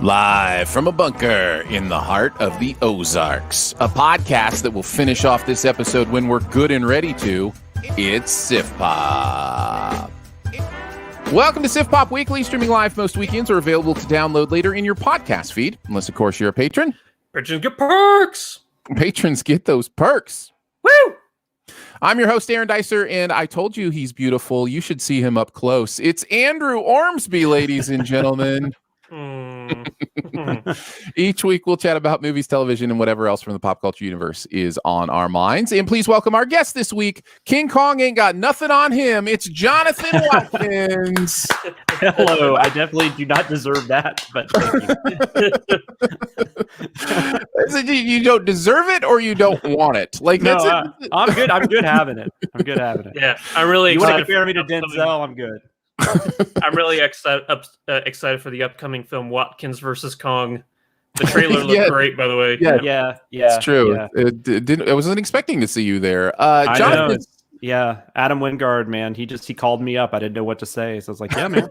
Live from a bunker in the heart of the Ozarks, a podcast that will finish off this episode when we're good and ready to. It's Sif Pop. Welcome to Sif Pop Weekly, streaming live most weekends, or available to download later in your podcast feed, unless, of course, you're a patron. Patrons get perks! Patrons get those perks. Woo! I'm your host, Aaron Dicer, and I told you he's beautiful. You should see him up close. It's Andrew Ormsby, ladies and gentlemen. Each week we'll chat about movies, television, and whatever else from the pop culture universe is on our minds. And please welcome our guest this week. King Kong ain't got nothing on him. It's Jonathan Watkins. Hello. I definitely do not deserve that, but thank you. You don't deserve it, or you don't want it? Like, no, that's it. I'm good. I'm good having it. Yeah, I'm really You want to excited. compare me to Denzel? I'm good. I'm really excited for the upcoming film Watkins versus Kong. The trailer looked Yeah. great, by the way. Yeah. It's true. Yeah. I wasn't expecting to see you there. I Jonathan. know. Yeah, Adam Wingard, man, he called me up. I didn't know what to say, so I was like, "Yeah, man,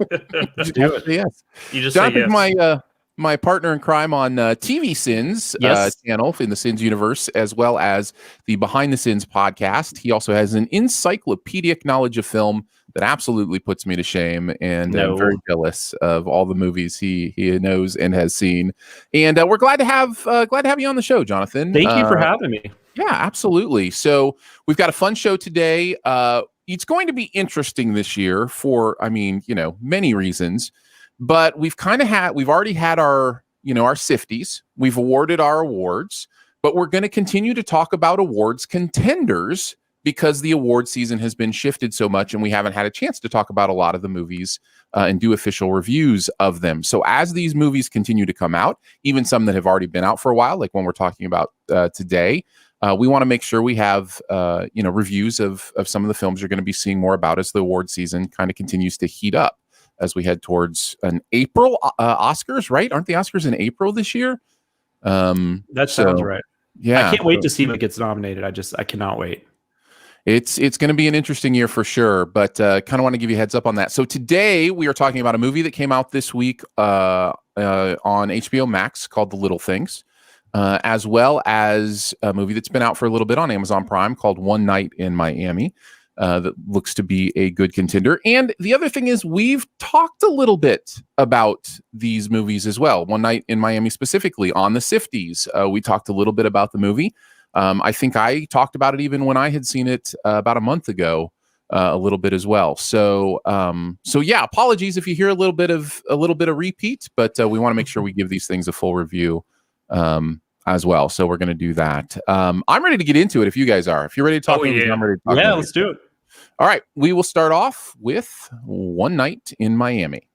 let's do it." Yes. You just say Jonathan's yes. my partner in crime on TV Sins channel in the Sins universe, as well as the Behind the Sins podcast. He also has an encyclopedic knowledge of film that absolutely puts me to shame, and I'm very jealous of all the movies he knows and has seen. And we're glad to have you on the show, Jonathan. Thank you for having me. Yeah, absolutely. So we've got a fun show today. It's going to be interesting this year for, many reasons. But we've already had our sifties. We've awarded our awards, but we're going to continue to talk about awards contenders because the award season has been shifted so much and we haven't had a chance to talk about a lot of the movies and do official reviews of them. So as these movies continue to come out, even some that have already been out for a while, like one we're talking about today, we want to make sure we have reviews of some of the films you're going to be seeing more about as the award season kind of continues to heat up as we head towards an April Oscars, right? Aren't the Oscars in April this year? That sounds right. Yeah. I can't wait to see what gets nominated. I cannot wait. It's going to be an interesting year for sure, but kind of want to give you a heads up on that. So today we are talking about a movie that came out this week on HBO Max called The Little Things, as well as a movie that's been out for a little bit on Amazon Prime called One Night in Miami. That looks to be a good contender. And the other thing is we've talked a little bit about these movies as well. One Night in Miami specifically on the Sifties. We talked a little bit about the movie. I think I talked about it even when I had seen it about a month ago, a little bit as well. So yeah, apologies if you hear a little bit of repeat, but we want to make sure we give these things a full review as well. So we're going to do that. I'm ready to get into it if you guys are. If you're ready to talk, I'm ready to talk. Yeah, let's do it. All right, we will start off with One Night in Miami.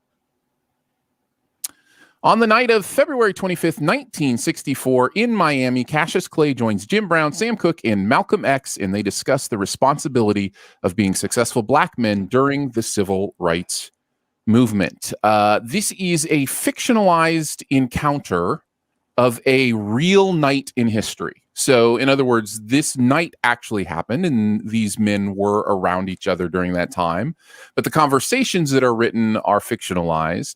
On the night of February 25th, 1964, in Miami, Cassius Clay joins Jim Brown, Sam Cooke, and Malcolm X, and they discuss the responsibility of being successful black men during the civil rights movement. This is a fictionalized encounter of a real night in history. So, in other words, this night actually happened, and these men were around each other during that time. But the conversations that are written are fictionalized.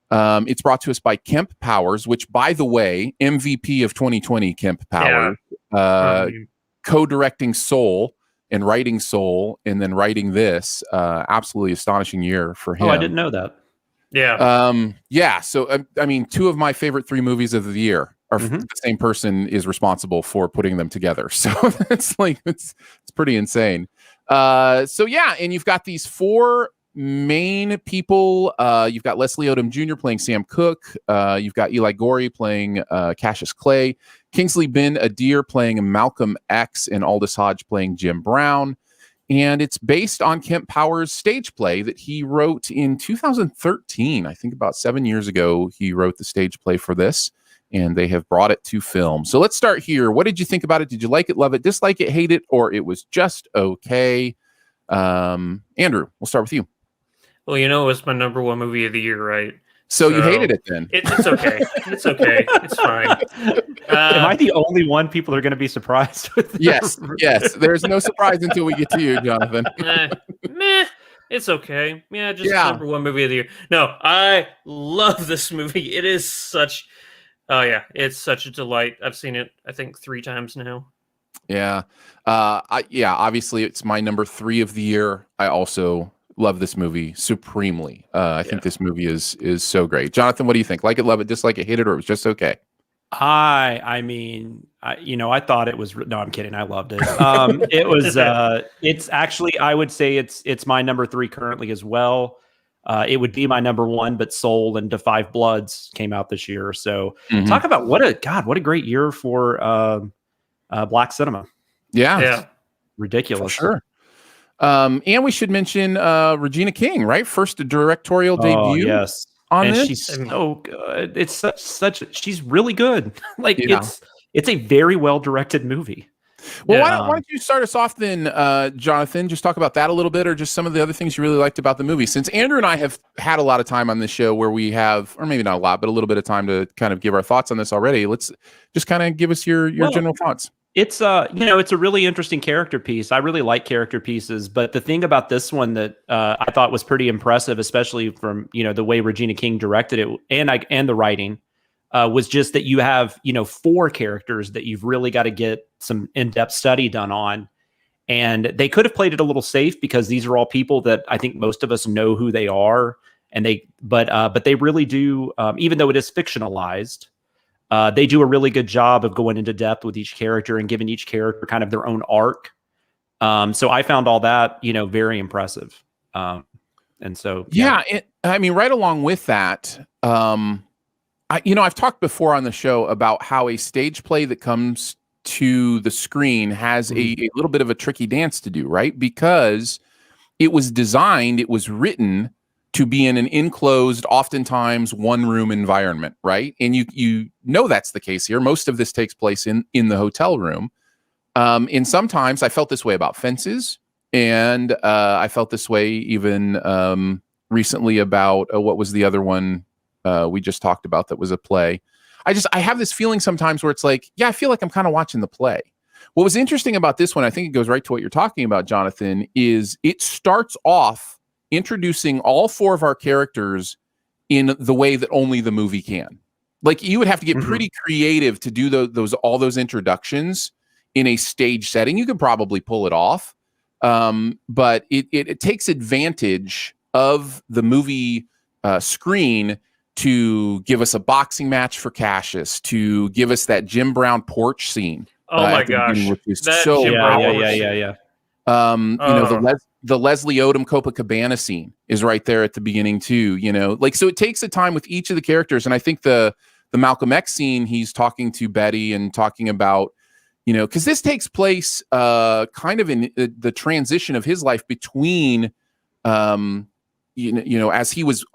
It's brought to us by Kemp Powers, which, by the way, MVP of 2020, Kemp Powers. co-directing Soul and writing Soul, and then writing this. Absolutely astonishing year for him. Oh, I didn't know that. Yeah. So I mean, two of my favorite 3 movies of the year are the same person is responsible for putting them together. So it's like it's pretty insane. So yeah, and you've got these 4 main people. You've got Leslie Odom Jr. playing Sam Cooke. You've got Eli Gorey playing Cassius Clay. Kingsley Ben-Adir playing Malcolm X, and Aldous Hodge playing Jim Brown. And it's based on Kemp Powers' stage play that he wrote in 2013. I think about 7 years ago, he wrote the stage play for this, and they have brought it to film. So let's start here. What did you think about it? Did you like it, love it, dislike it, hate it, or it was just okay? Andrew, we'll start with you. Well, it was my number 1 movie of the year, right? So you hated it then? It's okay. It's okay. It's fine. Am I the only one people are going to be surprised with? Yes. There's no surprise until we get to you, Jonathan. Meh. It's okay. Yeah, just number 1 movie of the year. No, I love this movie. It is such... Oh, yeah. It's such a delight. I've seen it, I think, 3 times now. Yeah. Obviously, it's my number 3 of the year. I also love this movie supremely. I think this movie is so great. Jonathan, what do you think? Like it, love it, dislike it, hate it, or it was just okay? I mean, I thought it was. No, I'm kidding. I loved it. It was. It's actually, I would say it's my number 3 currently as well. It would be my number 1, but Soul and Da 5 Bloods came out this year. So talk about what a great year for Black cinema. Yeah. Ridiculous. For sure. And we should mention Regina King, right? First directorial debut. Yes. On and this. She's so good. It's such she's really good. It's a very well directed movie. Well, why don't you start us off then, Jonathan? Just talk about that a little bit, or just some of the other things you really liked about the movie. Since Andrew and I have had a lot of time on this show where we have, or maybe not a lot, but a little bit of time to kind of give our thoughts on this already. Let's just kind of give us your general thoughts. It's it's a really interesting character piece. I really like character pieces, but the thing about this one that I thought was pretty impressive, especially from the way Regina King directed it and the writing, was just that you have 4 characters that you've really got to get some in-depth study done on, and they could have played it a little safe because these are all people that I think most of us know who they are, and but they really do, even though it is fictionalized. They do a really good job of going into depth with each character and giving each character kind of their own arc. So I found all that, very impressive. And so, I mean, right along with that, I've talked before on the show about how a stage play that comes to the screen has a little bit of a tricky dance to do, right? Because it was written to be in an enclosed, oftentimes one-room environment, right? And you know that's the case here. Most of this takes place in the hotel room. And sometimes I felt this way about Fences, and I felt this way even recently about what was the other one we just talked about that was a play. I have this feeling sometimes where it's like, I feel like I'm kind of watching the play. What was interesting about this one, I think it goes right to what you're talking about, Jonathan, is it starts off introducing all 4 of our characters in the way that only the movie can. Like you would have to get pretty creative to do all those introductions in a stage setting. You could probably pull it off, but it takes advantage of the movie screen to give us a boxing match for Cassius, to give us that Jim Brown porch scene. Oh my gosh, which is that so Jim Brown the Leslie Odom Copacabana scene is right there at the beginning too, so it takes the time with each of the characters. And I think the Malcolm X scene, he's talking to Betty and talking about, because this takes place kind of in the transition of his life between, as he was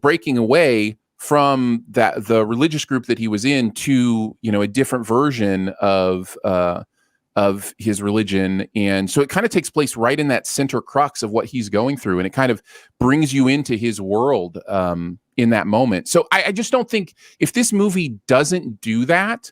breaking away from the religious group that he was in to, a different version of his religion. And so it kind of takes place right in that center crux of what he's going through. And it kind of brings you into his world in that moment. So I just don't think if this movie doesn't do that,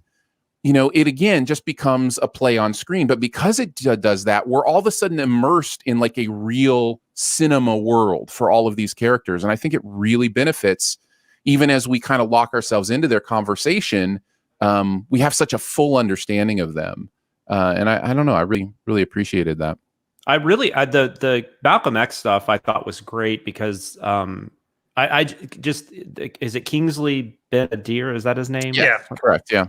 it again just becomes a play on screen. But because it does that, we're all of a sudden immersed in like a real cinema world for all of these characters. And I think it really benefits, even as we kind of lock ourselves into their conversation, we have such a full understanding of them. And I don't know, I really appreciated that. The Malcolm X stuff I thought was great because I just, is it Kingsley Ben-Adir? Is that his name? Yeah, correct. Yeah.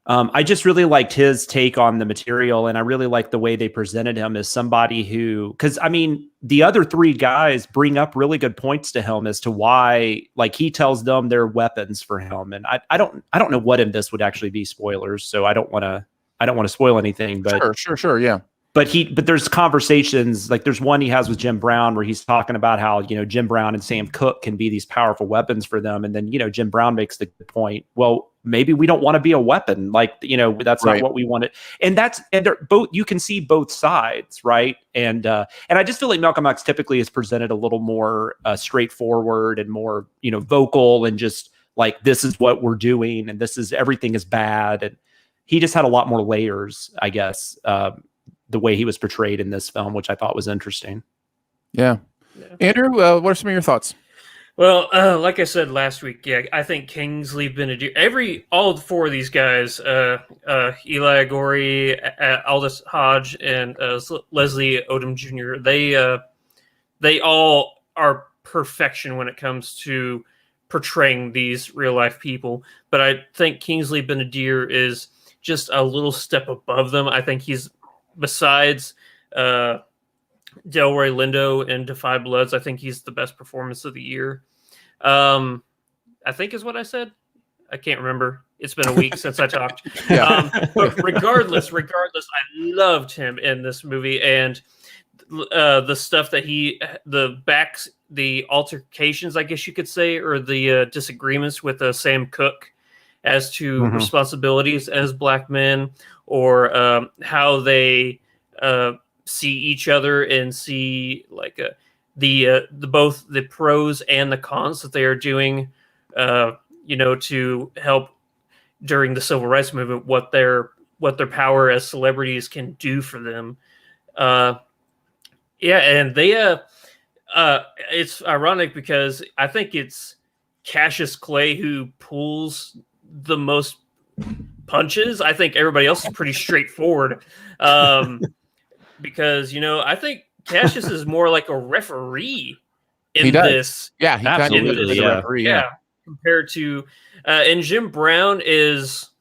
I just really liked his take on the material, and I really liked the way they presented him as somebody who, because I mean, the other three guys bring up really good points to him as to why, like, he tells them they're weapons for him, and I don't know what in this would actually be spoilers, so I don't want to spoil anything, but sure, yeah. But there's conversations, like there's one he has with Jim Brown where he's talking about how, Jim Brown and Sam Cooke can be these powerful weapons for them. And then, Jim Brown makes the point, well, maybe we don't want to be a weapon. Like, that's not what we wanted. And they're both, you can see both sides. Right. And I just feel like Malcolm X typically is presented a little more straightforward and more, vocal, and just like, this is what we're doing. And everything is bad. And he just had a lot more layers, I guess, the way he was portrayed in this film, which I thought was interesting. Yeah. Andrew, what are some of your thoughts? Well, like I said last week, yeah, I think Kingsley Ben-Adir, all four of these guys, Eli Gorey, Aldous Hodge, and Leslie Odom Jr., they all are perfection when it comes to portraying these real life people. But I think Kingsley Ben-Adir is just a little step above them. I think he's, besides Delroy Lindo and Defy Bloods, I think he's the best performance of the year. I think is what I said. I can't remember. It's been a week since I talked. But regardless, I loved him in this movie, and the stuff that the altercations, I guess you could say, or the disagreements with Sam Cooke as to responsibilities as black men, or how they see each other and see like the both the pros and the cons that they are doing, to help during the civil rights movement, what their power as celebrities can do for them. And they it's ironic because I think it's Cassius Clay who pulls the most punches. I think everybody else is pretty straightforward, because I think Cassius is more like a referee in this. Yeah, he absolutely is a referee. Yeah, compared to and Jim Brown is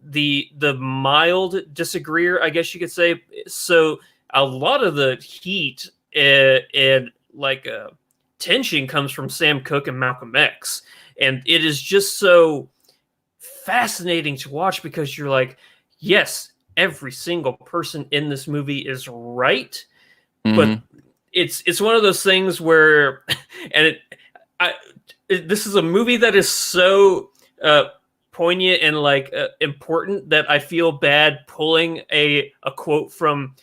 the mild disagreeer, I guess you could say. So a lot of the heat and tension comes from Sam Cooke and Malcolm X, and it is just so fascinating to watch because you're like, yes, every single person in this movie is right, but it's one of those things where, and this is a movie that is so poignant and important that I feel bad pulling a quote from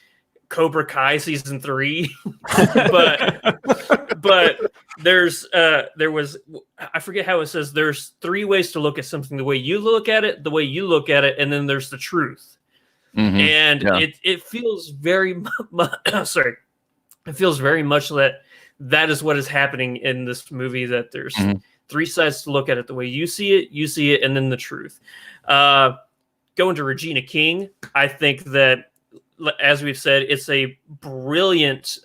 Cobra Kai season 3, but there was, I forget how it says, there's 3 ways to look at something: the way you look at it, the way you look at it, and then there's the truth. And it feels very sorry, it feels very much that is what is happening in this movie, that there's 3 sides to look at it: the way you see it, and then the truth. Going to Regina King, I think that, as we've said, it's a brilliant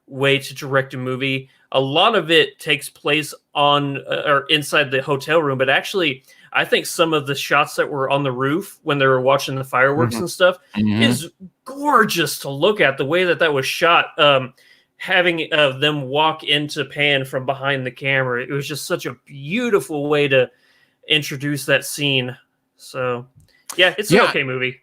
way to direct a movie. A lot of it takes place on or inside the hotel room, but actually, I think some of the shots that were on the roof when they were watching the fireworks and stuff is gorgeous to look at. The way that was shot, having them walk into pan from behind the camera, it was just such a beautiful way to introduce that scene. So, yeah, it's an okay movie.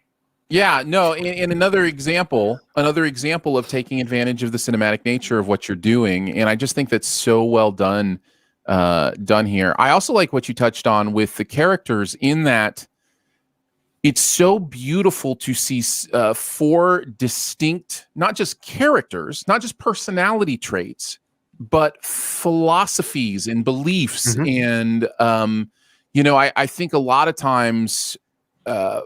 Yeah, no, and another example of taking advantage of the cinematic nature of what you're doing, and I just think that's so well done here. I also like what you touched on with the characters, in that it's so beautiful to see 4 distinct, not just characters, not just personality traits, but philosophies and beliefs. And I think a lot of times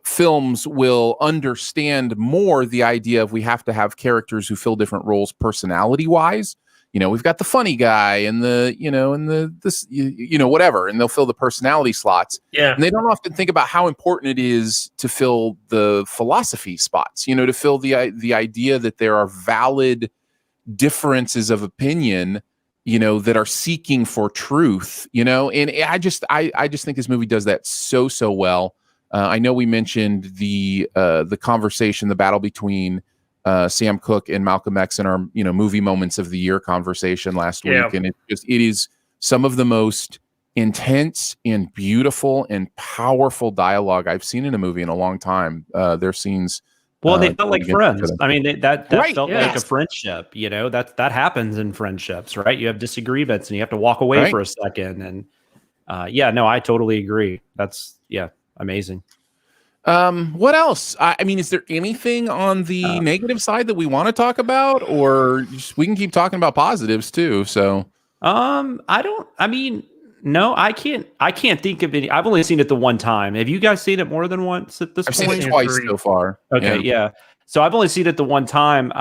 films will understand more the idea of we have to have characters who fill different roles personality wise. we've got the funny guy and whatever, and they'll fill the personality slots. Yeah. And they don't often think about how important it is to fill the philosophy spots, to fill the idea that there are valid differences of opinion, that are seeking for truth, and I just think this movie does that so well. I know we mentioned the conversation, the battle between Sam Cooke and Malcolm X in our movie moments of the year conversation last week, and it is some of the most intense and beautiful and powerful dialogue I've seen in a movie in a long time. Their scenes, they felt like friends. I mean, that right, felt like a friendship. That happens in friendships, right? You have disagreements and you have to walk away for a second. And I totally agree. That's amazing. What else? I mean, is there anything on the negative side that we want to talk about, or we can keep talking about positives too? So, no, I can't think of any. I've only seen it the one time. Have you guys seen it more than once at this I've point? seen it twice so far. Okay, yeah. So I've only seen it the one time.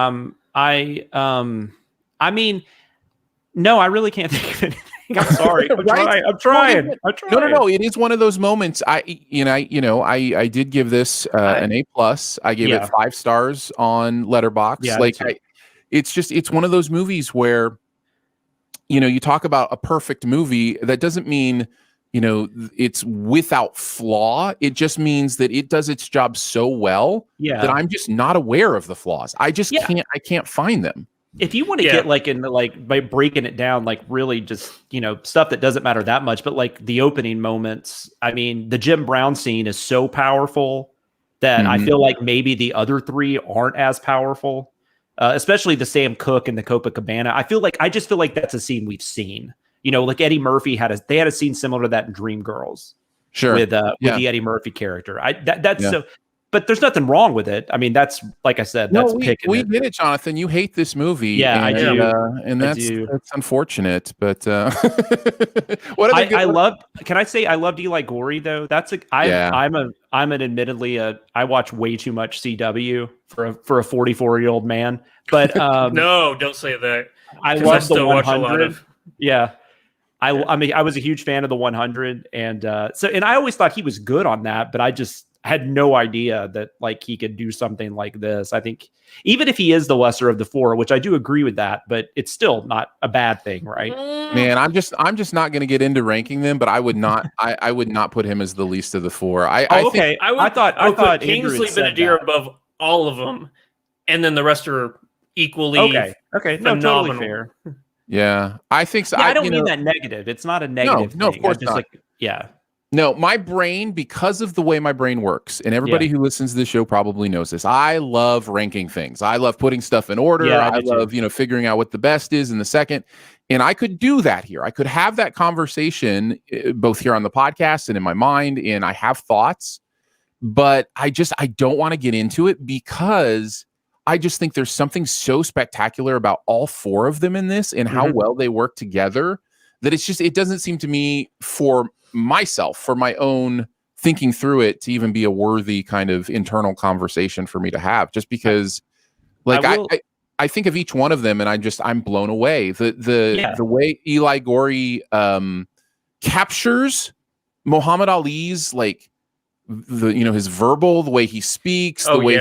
No, I really can't think of anything. I'm sorry. I'm trying. No. It is one of those moments. I did give this an A+. I gave it 5 stars on Letterboxd. Yeah, it's one of those movies where, you talk about a perfect movie. That doesn't mean, it's without flaw. It just means that it does its job so well that I'm just not aware of the flaws. I just can't find them. If you want to get by breaking it down, really just, stuff that doesn't matter that much, but the opening moments, I mean, the Jim Brown scene is so powerful that I feel like maybe the other 3 aren't as powerful, especially the Sam Cooke and the Copacabana. I just feel like that's a scene we've seen, like Eddie Murphy had a scene similar to that in Dreamgirls. Sure. With the Eddie Murphy character. So. But there's nothing wrong with it. I mean, that's, like I said, that's picking we get it, Jonathan. You hate this movie. Yeah, I do. And that's unfortunate. But what I love. Can I say I loved Eli Gorey though? I'm an admittedly I watch way too much CW for a 44-year-old man. But no, don't say that. I love the 100. Yeah. I mean, I was a huge fan of the 100, and and I always thought he was good on that, but I just had no idea that he could do something like this. I think even if he is the lesser of the 4, which I do agree with that, but it's still not a bad thing, right? Man, I'm just not going to get into ranking them, but I would not I would not put him as the least of the 4. Okay. I thought Kingsley Ben-Adir above all of them, and then the rest are equally okay. No, phenomenal. totally fair. Yeah, I think so. Yeah, I don't mean that negative. It's not a negative. No, of course not. No, my brain, because of the way my brain works, and everybody who listens to this show probably knows this. I love ranking things. I love putting stuff in order. I love, figuring out what the best is in the second. And I could do that here. I could have that conversation both here on the podcast and in my mind, and I have thoughts, but I don't want to get into it because I just think there's something so spectacular about all 4 of them in this and how well they work together that it doesn't seem to me for myself, for my own thinking through it, to even be a worthy kind of internal conversation for me to have, just because I think of each one of them and I'm blown away. The way Eli Gorey captures Muhammad Ali's his verbal, the way he speaks, the way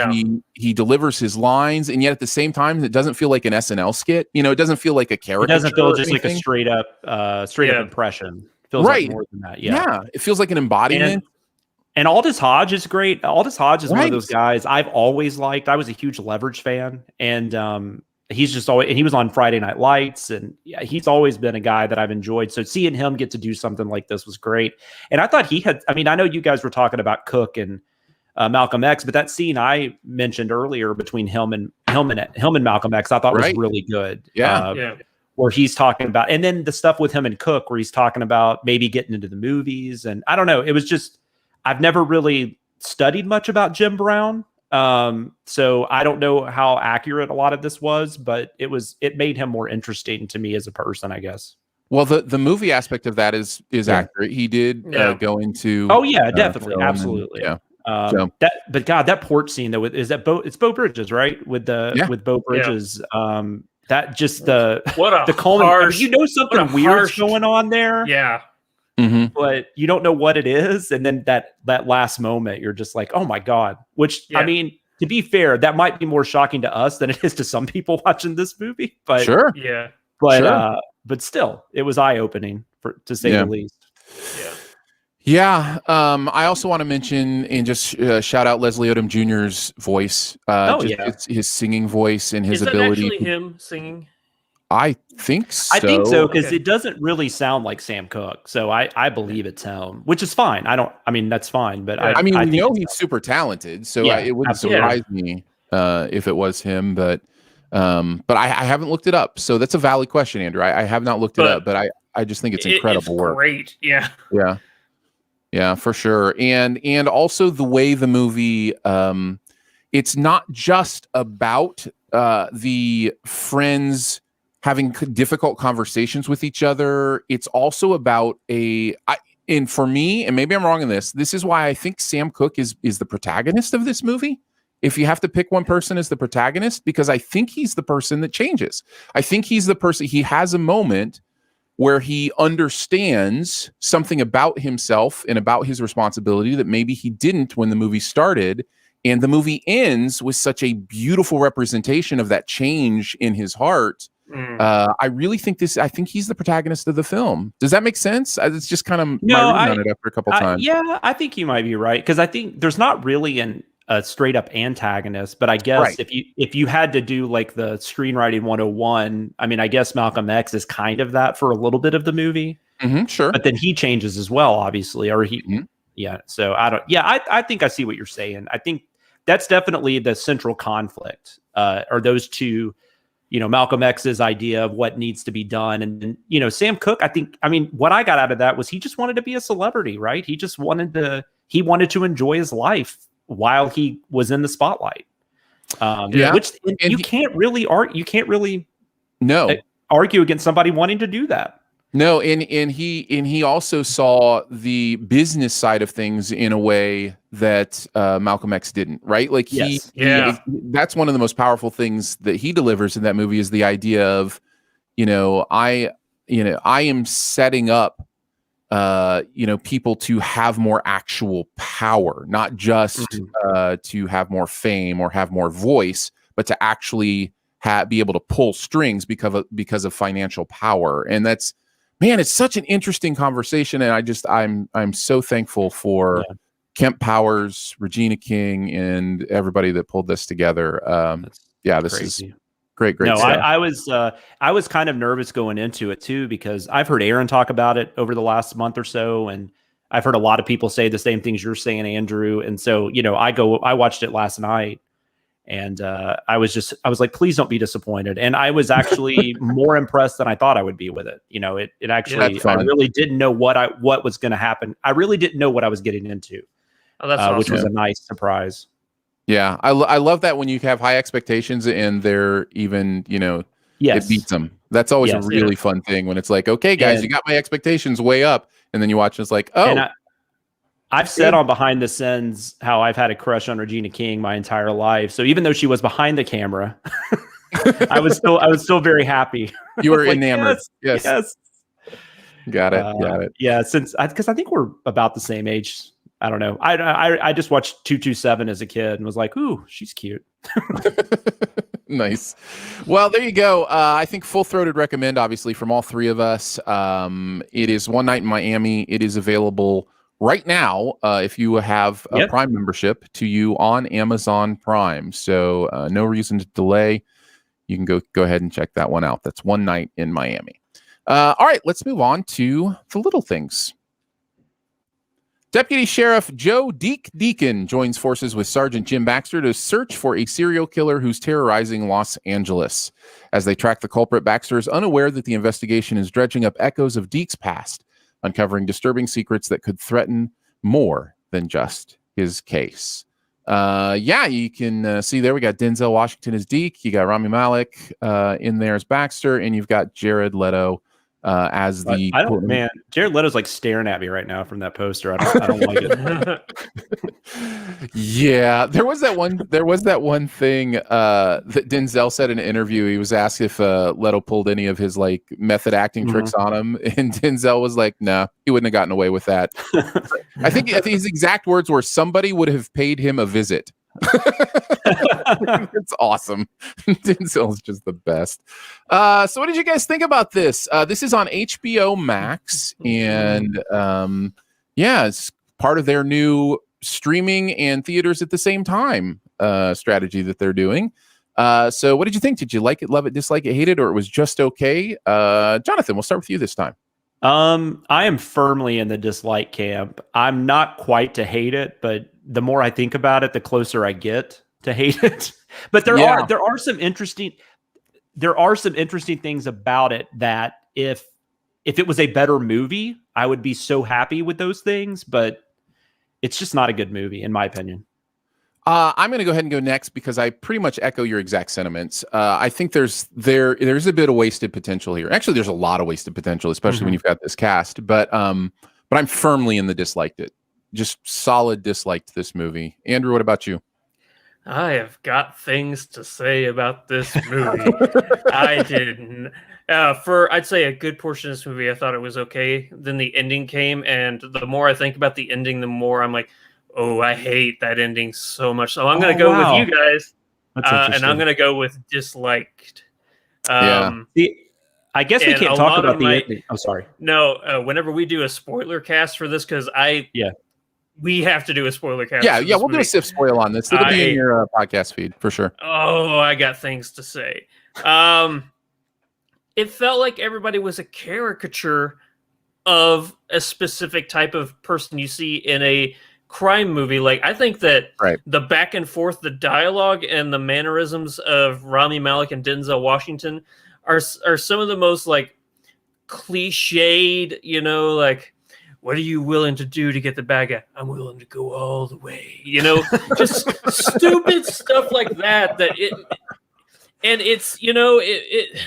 he delivers his lines, and yet at the same time it doesn't feel like an SNL skit. It doesn't feel like a character. It doesn't feel just like a straight up impression. It feels like more than that. Yeah, it feels like an embodiment. And Aldous Hodge is great. Aldous Hodge is one of those guys I've always liked. I was a huge Leverage fan, and he's just always, and he was on Friday Night Lights, and he's always been a guy that I've enjoyed. So seeing him get to do something like this was great. And I thought I know you guys were talking about Cooke and Malcolm X, but that scene I mentioned earlier between him and Malcolm X, I thought was really good. Where he's talking about, and then the stuff with him and Cooke, where he's talking about maybe getting into the movies. And I don't know, it was just, I've never really studied much about Jim Brown. So I don't know how accurate a lot of this was, but it made him more interesting to me as a person, I guess. Well, the movie aspect of that is accurate. He did go into. Oh yeah, definitely. Absolutely. But God, that porch scene though, it's Beau Bridges, right? With Beau Bridges. that just What a the culmin- harsh, I mean, you know something weird's going on there, yeah. but you don't know what it is, and then that last moment, you're just like, oh my god. Which I mean, to be fair, that might be more shocking to us than it is to some people watching this movie. But sure, yeah, but still, it was eye opening to say the least. Yeah. Yeah. I also want to mention and just shout out Leslie Odom Jr.'s voice. His singing voice and his ability. Is that actually him singing? I think so. I think so, because it doesn't really sound like Sam Cooke. So I believe it's him, which is fine. That's fine. But I we think know he's super talented, so it wouldn't surprise me if it was him. But I haven't looked it up. So that's a valid question, Andrew. I have not looked it up, but I just think it's incredible work. Great. Yeah. Yeah. Yeah, for sure. And also the way the movie, it's not just about the friends having difficult conversations with each other. It's also about and for me, and maybe I'm wrong in this is why I think Sam Cooke is the protagonist of this movie. If you have to pick one person as the protagonist, because I think he's the person that changes. I think he's the person, he has a moment where he understands something about himself and about his responsibility that maybe he didn't when the movie started. And the movie ends with such a beautiful representation of that change in his heart. I really think I think he's the protagonist of the film. Does that make sense? It's just kind of my reading on it after a couple times. Yeah, I think you might be right, because I think there's not really a straight up antagonist, but I guess if you had to do like the screenwriting 101, I mean, I guess Malcolm X is kind of that for a little bit of the movie. Sure. But then he changes as well, obviously, or so I think I see what you're saying. I think that's definitely the central conflict, or those two, Malcolm X's idea of what needs to be done. And Sam Cooke, what I got out of that was he just wanted to be a celebrity, right? He just wanted to enjoy his life while he was in the spotlight. Which you can't really argue against somebody wanting to do that. No, and he also saw the business side of things in a way that Malcolm X didn't, right? Like that's one of the most powerful things that he delivers in that movie is the idea of, I am setting up people to have more actual power, not just to have more fame or have more voice, but to actually be able to pull strings because of financial power. And that's, man, it's such an interesting conversation. And I'm so thankful for Kemp Powers, Regina King, and everybody that pulled this together. This is great. No, stuff. I was kind of nervous going into it too, because I've heard Aaron talk about it over the last month or so, and I've heard a lot of people say the same things you're saying, Andrew. And so, I watched it last night, and I was like, please don't be disappointed. And I was actually more impressed than I thought I would be with it. It actually, I really didn't know what was going to happen. I really didn't know what I was getting into, awesome. Which was a nice surprise. Yeah, I love that when you have high expectations and they're even, it beats them. That's always a really fun thing when it's like, okay, guys, you got my expectations way up, and then you watch and it's like, oh. I've said on Behind the Scenes how I've had a crush on Regina King my entire life. So even though she was behind the camera, I was still very happy. You were enamored. Yes. Got it. Yeah, because I think we're about the same age. I don't know. I just watched 227 as a kid and was like, ooh, she's cute. Nice. Well, there you go. I think full-throated recommend, obviously, from all three of us. It is One Night in Miami. It is available right now, if you have a Prime membership, to you on Amazon Prime. So no reason to delay. You can go ahead and check that one out. That's One Night in Miami. All right, let's move on to the little things. Deputy Sheriff Joe Deacon joins forces with Sergeant Jim Baxter to search for a serial killer who's terrorizing Los Angeles. As they track the culprit, Baxter is unaware that the investigation is dredging up echoes of Deke's past, uncovering disturbing secrets that could threaten more than just his case. You can see there we got Denzel Washington as Deke, you got Rami Malek in there as Baxter, and you've got Jared Leto as the. I don't, man. Jared Leto's like staring at me right now from that poster. I don't like it. Yeah, there was that one thing that Denzel said in an interview. He was asked if Leto pulled any of his like method acting tricks on him, and Denzel was like, "Nah, he wouldn't have gotten away with that." I think his exact words were, "Somebody would have paid him a visit." It's awesome. Denzel's just the best. So what did you guys think about this? This is on HBO Max, and it's part of their new streaming and theaters at the same time strategy that they're doing. So what did you think? Did you like it, love it, dislike it, hate it, or it was just okay? Jonathan, we'll start with you this time. I am firmly in the dislike camp. I'm not quite to hate it, but the more I think about it, the closer I get to hate it. But there are some interesting things about it that if it was a better movie, I would be so happy with those things, but it's just not a good movie in my opinion. I'm going to go ahead and go next because I pretty much echo your exact sentiments. I think there's a bit of wasted potential here. Actually, there's a lot of wasted potential, especially when you've got this cast. But I'm firmly in the disliked it. Just solid disliked this movie. Andrew, what about you? I have got things to say about this movie. I didn't. For I'd say a good portion of this movie, I thought it was okay. Then the ending came, and the more I think about the ending, the more I'm like, oh, I hate that ending so much. So I'm going to go with you guys, and I'm going to go with disliked. I guess we can't talk about the ending. I'm sorry. No, whenever we do a spoiler cast for this, because we have to do a spoiler cast. Yeah, we'll do a SIF spoil on this. It'll be in your podcast feed for sure. Oh, I got things to say. It felt like everybody was a caricature of a specific type of person you see in a crime movie. Like, I think that the back and forth, the dialogue and the mannerisms of Rami Malek and Denzel Washington are some of the most like cliched, like, what are you willing to do to get the bad guy? I'm willing to go all the way, just stupid stuff like that. And it's, it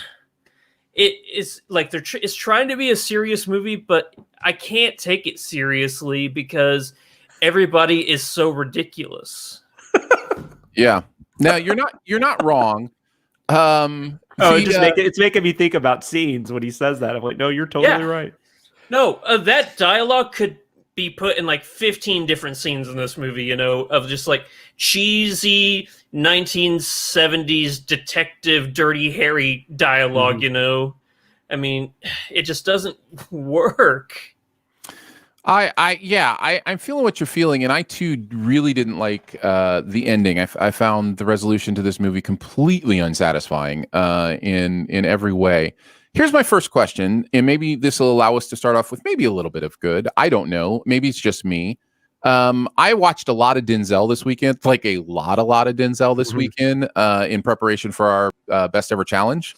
is like it's trying to be a serious movie, but I can't take it seriously because everybody is so ridiculous. Yeah. Now you're not wrong. It's making me think about scenes when he says that. I'm like, no, you're totally right. No, that dialogue could be put in like 15 different scenes in this movie, of just like cheesy 1970s detective Dirty Harry dialogue, I mean, it just doesn't work. I'm feeling what you're feeling, and I too really didn't like the ending. I found the resolution to this movie completely unsatisfying in every way. Here's my first question, and maybe this will allow us to start off with maybe a little bit of good. I don't know. Maybe it's just me. I watched a lot of Denzel this weekend, like a lot of Denzel this weekend in preparation for our Best Ever Challenge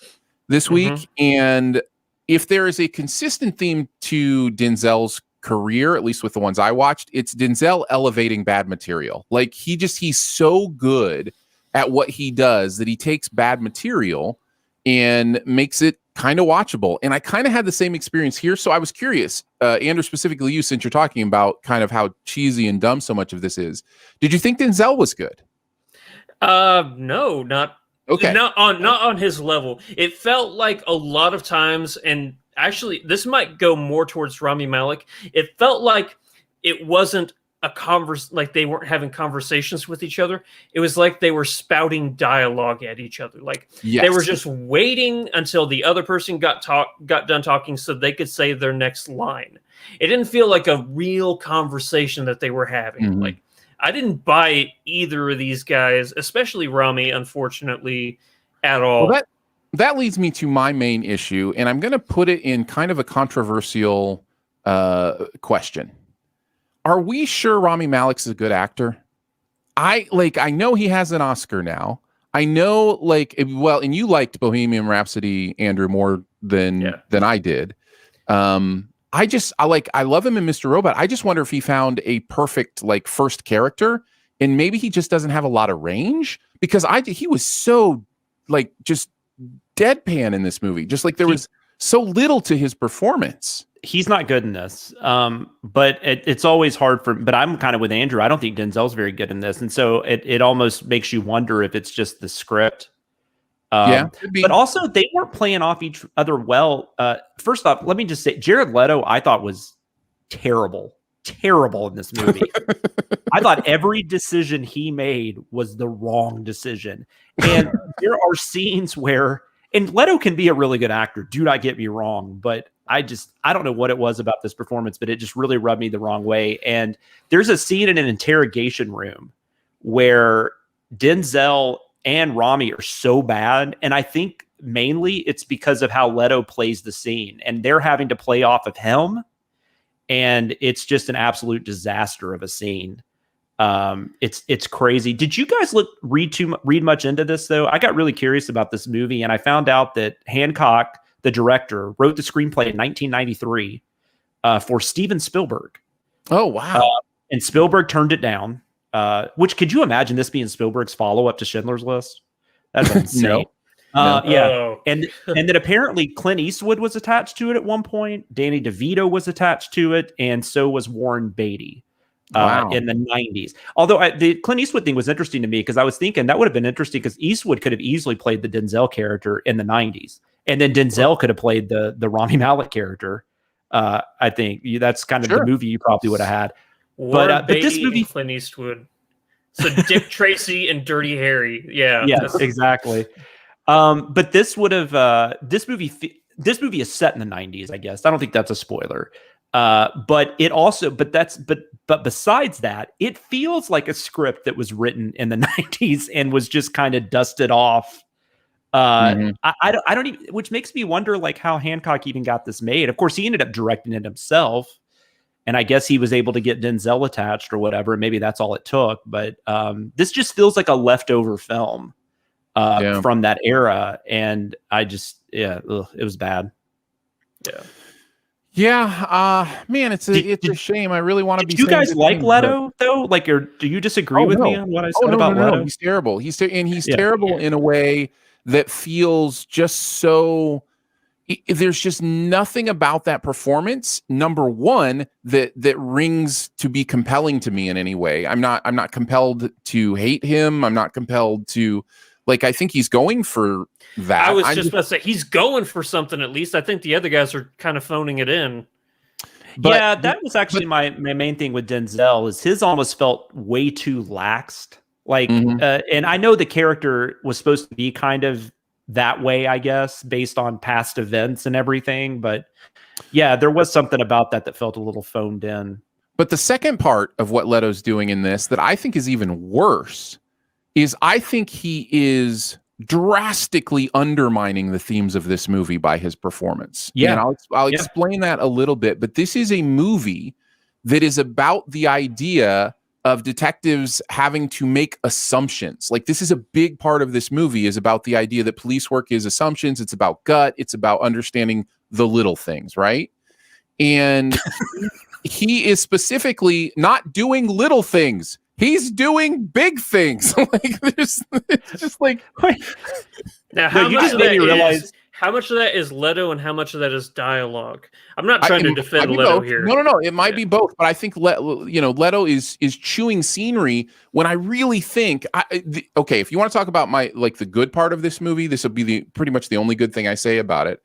this week. And if there is a consistent theme to Denzel's career, at least with the ones I watched, it's Denzel elevating bad material. Like he's so good at what he does that he takes bad material and makes it kind of watchable. And I kind of had the same experience here. So I was curious, Andrew, specifically you, since you're talking about kind of how cheesy and dumb so much of this is. Did you think Denzel was good? No, not okay. Not on his level. It felt like a lot of times, and actually this might go more towards Rami Malek. It felt like it wasn't like they weren't having conversations with each other. It was like they were spouting dialogue at each other. Like they were just waiting until the other person got done talking so they could say their next line. It didn't feel like a real conversation that they were having. Like I didn't buy either of these guys, especially Rami, unfortunately, at all. Well, that leads me to my main issue, and I'm going to put it in kind of a controversial question. Are we sure Rami Malek's a good actor? I know he has an Oscar now. I know, and you liked Bohemian Rhapsody, Andrew, more than I did. I love him in Mr. Robot. I just wonder if he found a perfect first character, and maybe he just doesn't have a lot of range, because he was so just deadpan in this movie. Just like there was so little to his performance. He's not good in this. But it's always hard but I'm kind of with Andrew. I don't think Denzel's very good in this. And so it almost makes you wonder if it's just the script. But also they weren't playing off each other well. First off, let me just say, Jared Leto, I thought was terrible in this movie. I thought every decision he made was the wrong decision. And there are scenes where, and Leto can be a really good actor, do not get me wrong, but I don't know what it was about this performance, but it just really rubbed me the wrong way. And there's a scene in an interrogation room where Denzel and Rami are so bad. And I think mainly it's because of how Leto plays the scene, and they're having to play off of him. And it's just an absolute disaster of a scene. It's crazy. Did you guys read much into this though? I got really curious about this movie, and I found out that Hancock, the director, wrote the screenplay in 1993 for Steven Spielberg. Oh wow! And Spielberg turned it down. Which, could you imagine this being Spielberg's follow-up to Schindler's List? That's insane. No. Yeah. Oh. And then apparently Clint Eastwood was attached to it at one point. Danny DeVito was attached to it, and so was Warren Beatty in the 90s. Although the Clint Eastwood thing was interesting to me, because I was thinking that would have been interesting, because Eastwood could have easily played the Denzel character in the 90s. And then Denzel could have played the Rami Malek character. I think that's kind of the movie you probably would have had. But this movie, Clint Eastwood, so Dick Tracy and Dirty Harry, yes, exactly. But this would have this movie is set in the 90s, I guess. I don't think that's a spoiler. But it also, but besides that, it feels like a script that was written in the 90s and was just kind of dusted off. I don't even, which makes me wonder like how Hancock even got this made. Of course, he ended up directing it himself. And I guess he was able to get Denzel attached or whatever. Maybe that's all it took. But this just feels like a leftover film from that era. And I just, it was bad. Man, it's a shame. I really want to be. Do you guys like Leto though? Like, or do you disagree with me on what I said about Leto? He's terrible. He's terrible in a way that feels just so. There's just nothing about that performance, number one, that rings to be compelling to me in any way. I'm not compelled to hate him. I'm not compelled to, like, I think he's going for that. I was just about to say, he's going for something at least. I think the other guys are kind of phoning it in. But that was actually my main thing with Denzel, is his almost felt way too laxed. Like, and I know the character was supposed to be kind of that way, I guess, based on past events and everything. But yeah, there was something about that felt a little phoned in. But the second part of what Leto's doing in this that I think is even worse is I think he is drastically undermining the themes of this movie by his performance. Yeah. And I'll explain that a little bit, but this is a movie that is about the idea of detectives having to make assumptions. Like, this is a big part of this movie, is about the idea that police work is assumptions. It's about gut. It's about understanding the little things, right? And he is specifically not doing little things. He's doing big things. Like, it's just like, now how much of that is how much of that is Leto and how much of that is dialogue? I'm not trying to defend Leto here. No. It might be both, but I think Leto is chewing scenery when I really think okay, if you want to talk about the good part of this movie, this will be pretty much the only good thing I say about it.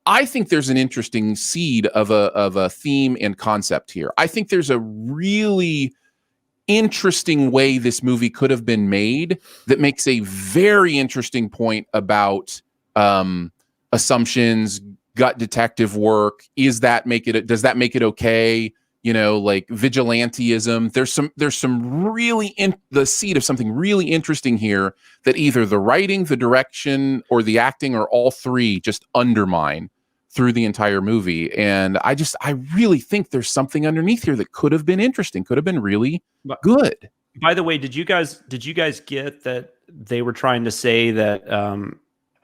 I think there's an interesting seed of a theme and concept here. I think there's a really interesting way this movie could have been made that makes a very interesting point about assumptions, gut detective work. Does that make it okay? Like vigilantism. There's some really the seed of something really interesting here that either the writing, the direction, or the acting, or all three just undermine through the entire movie. And I really think there's something underneath here that could have been interesting, could have been really good. By the way, did you guys get that they were trying to say that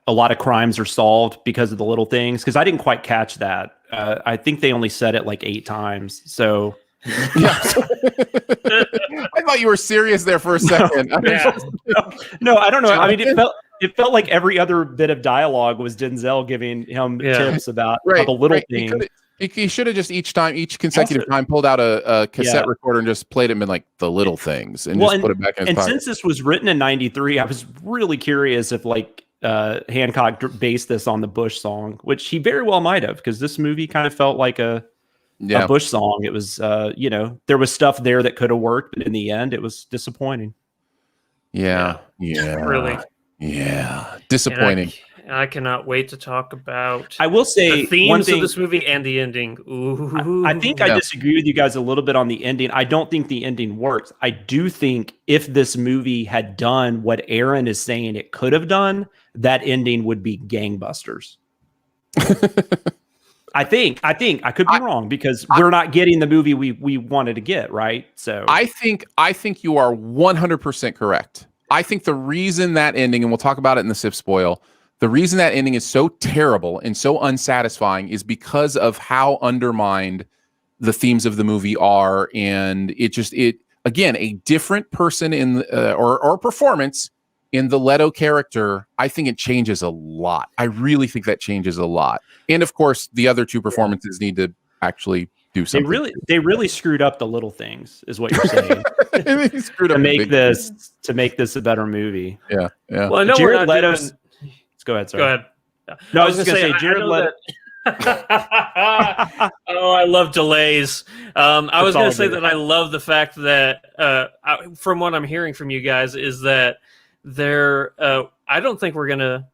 a lot of crimes are solved because of the little things? Because I didn't quite catch that. I think they only said it like 8 times. So yeah. I thought you were serious there for a second. No, I don't know. I mean, It felt like every other bit of dialogue was Denzel giving him tips about the little thing. He should have just each consecutive time pulled out a cassette recorder and just played it in like the little things and just put it back in his pocket. And since this was written in '93, I was really curious if like Hancock based this on the Bush song, which he very well might have, because this movie kind of felt like a Bush song. It was, there was stuff there that could have worked, but in the end, it was disappointing. Yeah. Really. Yeah, disappointing. And I cannot wait to talk about. I will say the themes of this movie and the ending. Ooh. I think I disagree with you guys a little bit on the ending. I don't think the ending works. I do think if this movie had done what Aaron is saying it could have done, that ending would be gangbusters. I think I could be wrong, because we're not getting the movie we wanted to get, right? So I think you are 100% correct. I think the reason that ending, and we'll talk about it in the SIF spoil, the reason that ending is so terrible and so unsatisfying is because of how undermined the themes of the movie are, and it again, a different person in or performance in the Leto character, I think it changes a lot. I really think that changes a lot. And of course, the other two performances need to actually do something. They really screwed up the little things, is what you're saying. to make this a better movie. Yeah. Well, I know Jared Leto. Go ahead. Sorry. Go ahead. No, I was just going to say Jared Leto. Oh, I love delays. I was going to say that I love the fact that, from what I'm hearing from you guys, is that I don't think we're going to.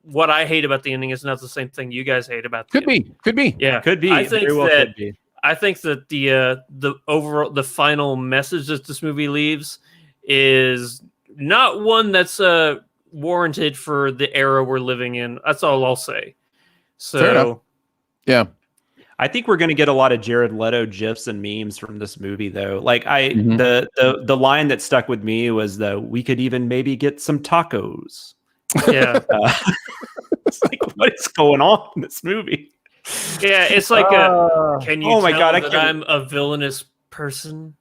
What I hate about the ending is not the same thing you guys hate about. Could be. Yeah, could be. I think Very well that. Could be. I think that the final message that this movie leaves is not one that's warranted for the era we're living in. That's all I'll say. So, yeah. I think we're going to get a lot of Jared Leto gifs and memes from this movie, though. Like the line that stuck with me was we could even maybe get some tacos. Yeah, it's like, what is going on in this movie? Yeah, it's like can you? Oh my god, I'm a villainous person.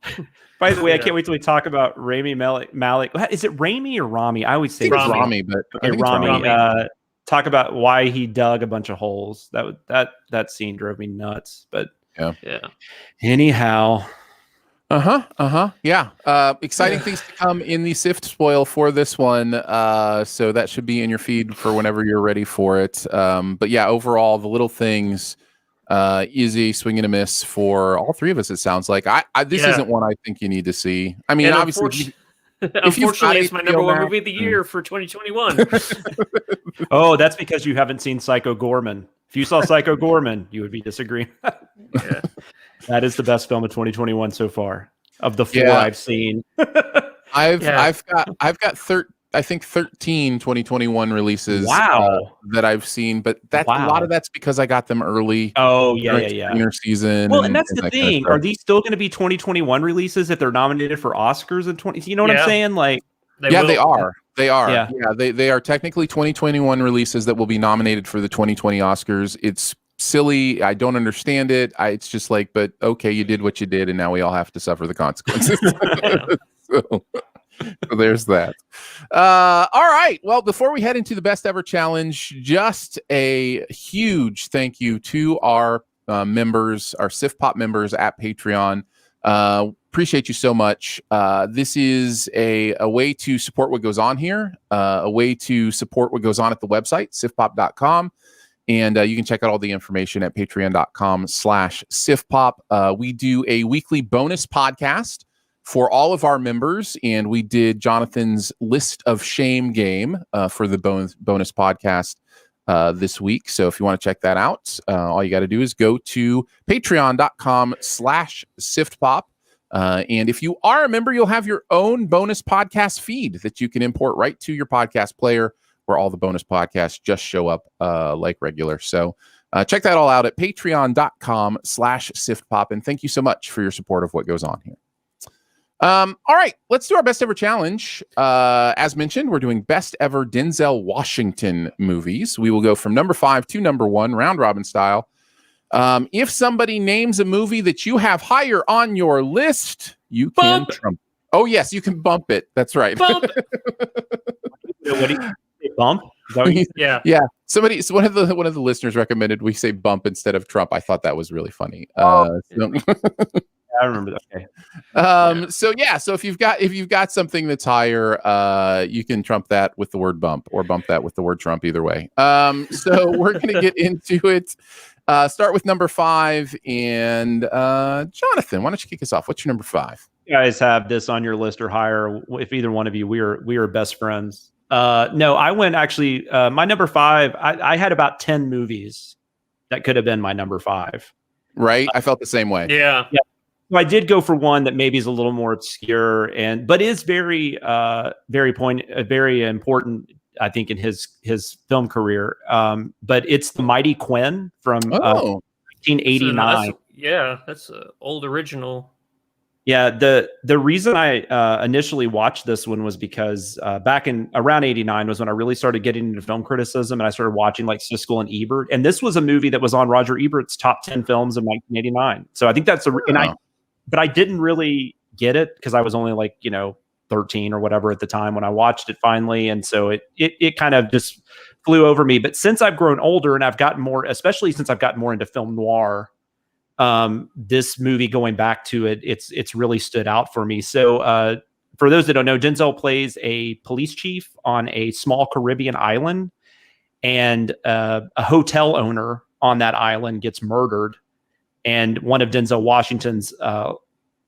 By the way, I can't wait till we talk about Rami Malek. Is it Rami or Rami? I always say it's Rami, but okay, Rami. Talk about why he dug a bunch of holes. That scene drove me nuts. But yeah. Anyhow. Yeah. Exciting things to come in the SIFT spoil for this one. So that should be in your feed for whenever you're ready for it. But yeah, overall, the little things is a swing and a miss for all three of us. It sounds like this isn't one I think you need to see. I mean, obviously. Unfortunately, it's my number one movie of the year for 2021. Oh, that's because you haven't seen Psycho Gorman. If you saw Psycho Gorman, you would be disagreeing. Yeah. That is the best film of 2021 so far of the four I've seen. I've got 13 2021 releases that I've seen, but a lot of that's because I got them early. Oh, yeah. Inner season. Well, and that's the thing. Are these still going to be 2021 releases if they're nominated for Oscars in 20? You know what I'm saying? Like, they are. They are. Yeah, they are technically 2021 releases that will be nominated for the 2020 Oscars. It's silly. I don't understand it. It's just like, but okay, you did what you did, and now we all have to suffer the consequences. So there's that. All right. Well, before we head into the best ever challenge, just a huge thank you to our members, our SIF Pop members at Patreon. Appreciate you so much. This is a way to support what goes on here, a way to support what goes on at the website, sifpop.com. And you can check out all the information at patreon.com/sifpop. We do a weekly bonus podcast for all of our members, and we did Jonathan's List of Shame game for the bonus podcast this week. So if you want to check that out, all you got to do is go to patreon.com/siftpop. And if you are a member, you'll have your own bonus podcast feed that you can import right to your podcast player, where all the bonus podcasts just show up like regular. So check that all out at patreon.com/siftpop. And thank you so much for your support of what goes on here. All right, let's do our best ever challenge. As mentioned, we're doing best ever Denzel Washington movies. We will go from number 5 to number 1, round robin style. If somebody names a movie that you have higher on your list, you can trump. Oh yes, you can bump it. That's right. Bump. Bump? Is that what you Yeah. Yeah. So one of the listeners recommended we say bump instead of Trump. I thought that was really funny. I remember that. Okay. So if you've got something that's higher, you can trump that with the word bump or bump that with the word Trump, either way. So we're gonna get into it. Start with number 5, and Jonathan, why don't you kick us off? What's your number 5? You guys have this on your list or higher. If either one of you, we are best friends. No, I went actually. My number 5. I had about 10 movies that could have been my number 5. Right, I felt the same way. Yeah. So I did go for one that maybe is a little more obscure but is very important, I think, in his film career. But it's The Mighty Quinn from 1989. That's an old original. Yeah, the reason I initially watched this one was because back in around 89 was when I really started getting into film criticism, and I started watching like Siskel and Ebert. And this was a movie that was on Roger Ebert's top 10 films of 1989. So I think that's but I didn't really get it because I was only 13 or whatever at the time when I watched it finally. And so it kind of just flew over me. But since I've grown older and I've gotten more, especially since I've gotten more into film noir, this movie, going back to it, it's really stood out for me. So for those that don't know, Denzel plays a police chief on a small Caribbean island, and a hotel owner on that island gets murdered. And one of Denzel Washington's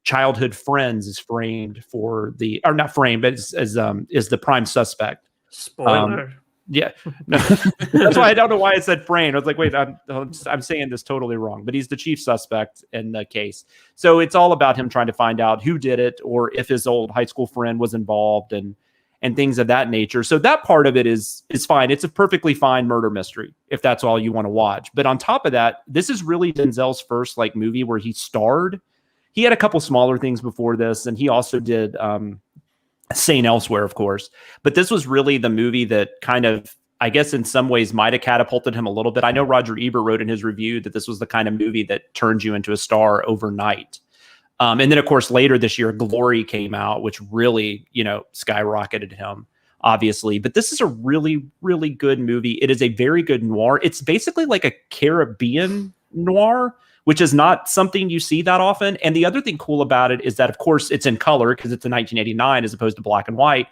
childhood friends is framed not framed, but is the prime suspect. Spoiler. Yeah, no, that's why I don't know why I said framed. I was like, wait, I'm saying this totally wrong. But he's the chief suspect in the case. So it's all about him trying to find out who did it, or if his old high school friend was involved, and things of that nature. So that part of it is fine. It's a perfectly fine murder mystery if that's all you want to watch. But on top of that, this is really Denzel's first movie where he starred. He had a couple smaller things before this, and he also did St. Elsewhere, of course. But this was really the movie that kind of, I guess in some ways, might have catapulted him a little bit. I know Roger Ebert wrote in his review that this was the kind of movie that turns you into a star overnight. And then, of course, later this year, Glory came out, which really, skyrocketed him, obviously. But this is a really, really good movie. It is a very good noir. It's basically like a Caribbean noir, which is not something you see that often. And the other thing cool about it is that, of course, it's in color because it's a 1989 as opposed to black and white.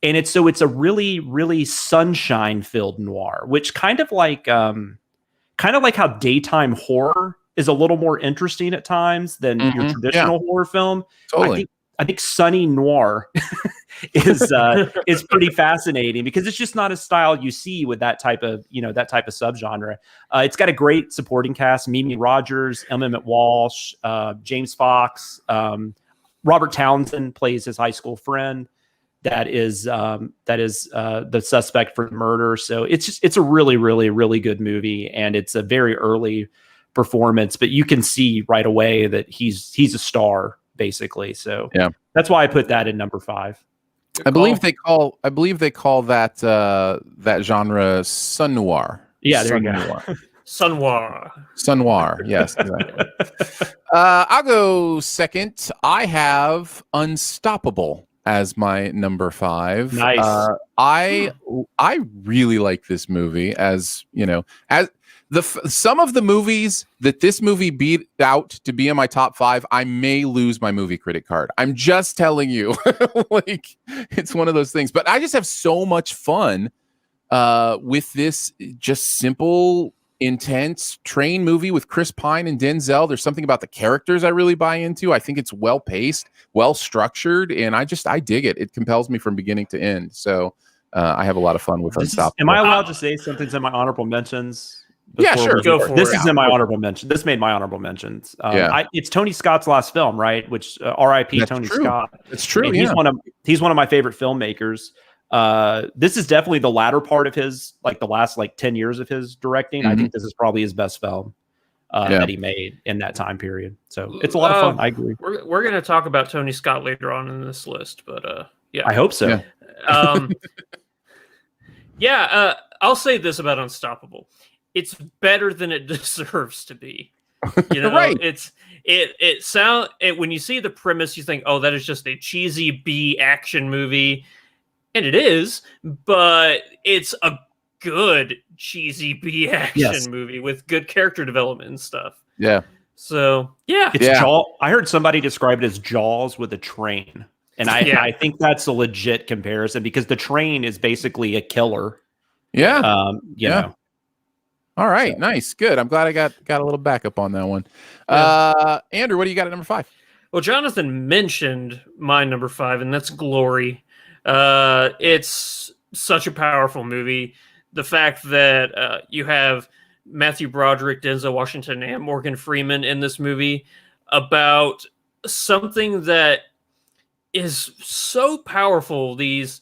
And it's a really, really sunshine-filled noir, which kind of like how daytime horror is a little more interesting at times than your traditional horror film. Totally. I think sunny noir is pretty fascinating because it's just not a style you see with that type of subgenre. It's got a great supporting cast: Mimi Rogers, Emmett Walsh, James Fox, Robert Townsend plays his high school friend. That is the suspect for murder. So it's a really, really, really good movie, and it's a very early performance, but you can see right away that he's a star, basically. So yeah, that's why I put that in number 5. I believe they call that genre sun noir. Yeah, there you go. Sun noir. Sun noir. Yes, exactly. I'll go second. I have Unstoppable as my number 5. Nice. I really like this movie. As you know, as some of the movies that this movie beat out to be in my top 5, I may lose my movie critic card. I'm just telling you, it's one of those things. But I just have so much fun with this just simple, intense train movie with Chris Pine and Denzel. There's something about the characters I really buy into. I think it's well paced, well structured, and I dig it. It compels me from beginning to end. So I have a lot of fun with Unstoppable. Am I allowed to say something's in my honorable mentions? Yeah, sure. Go for this it. is in my honorable mention. This made my honorable mentions. It's Tony Scott's last film, right? Which R.I.P. That's Tony true. Scott. It's true. And yeah. he's one of my favorite filmmakers. This is definitely the latter part of his, the last 10 years of his directing. I think this is probably his best film that he made in that time period. So it's a lot of fun. I agree. We're going to talk about Tony Scott later on in this list, but yeah, I hope so. Yeah. I'll say this about Unstoppable: it's better than it deserves to be. Right. When you see the premise, you think, oh, that is just a cheesy B action movie. and it is, but it's a good cheesy B action movie with good character development and stuff. Yeah. So yeah, it's Jaws. I heard somebody describe it as Jaws with a train, and I think that's a legit comparison because the train is basically a killer. Yeah. You know. All right, nice, good. I'm glad I got a little backup on that one. Andrew, what do you got at number 5? Well, Jonathan mentioned my number 5, and that's Glory. It's such a powerful movie. The fact that you have Matthew Broderick, Denzel Washington, and Morgan Freeman in this movie about something that is so powerful. This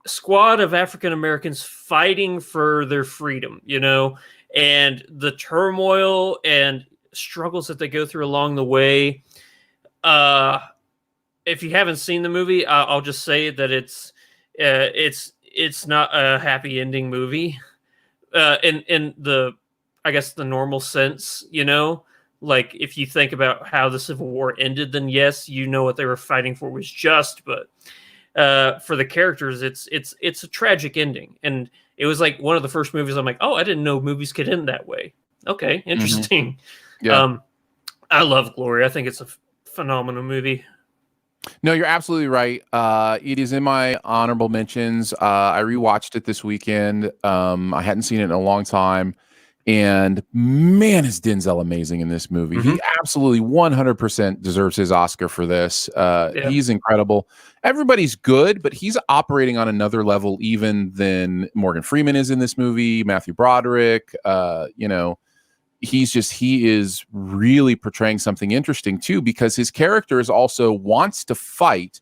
squad of African Americans fighting for their freedom, and the turmoil and struggles that they go through along the way. If you haven't seen the movie, I'll just say that it's not a happy ending movie, in the, I guess, the normal sense, like if you think about how the Civil War ended, then yes, what they were fighting for was just, but for the characters, it's a tragic ending. And it was like one of the first movies I'm like, oh, I didn't know movies could end that way. Okay, interesting. Yeah. I love Glory. I think it's a phenomenal movie. No, you're absolutely right. It is in my honorable mentions. I rewatched it this weekend. I hadn't seen it in a long time. And man, is Denzel amazing in this movie. Mm-hmm. He absolutely 100% deserves his Oscar for this. He's incredible. Everybody's good, but he's operating on another level even than Morgan Freeman is in this movie. Matthew Broderick, he is really portraying something interesting too, because his character is also wants to fight,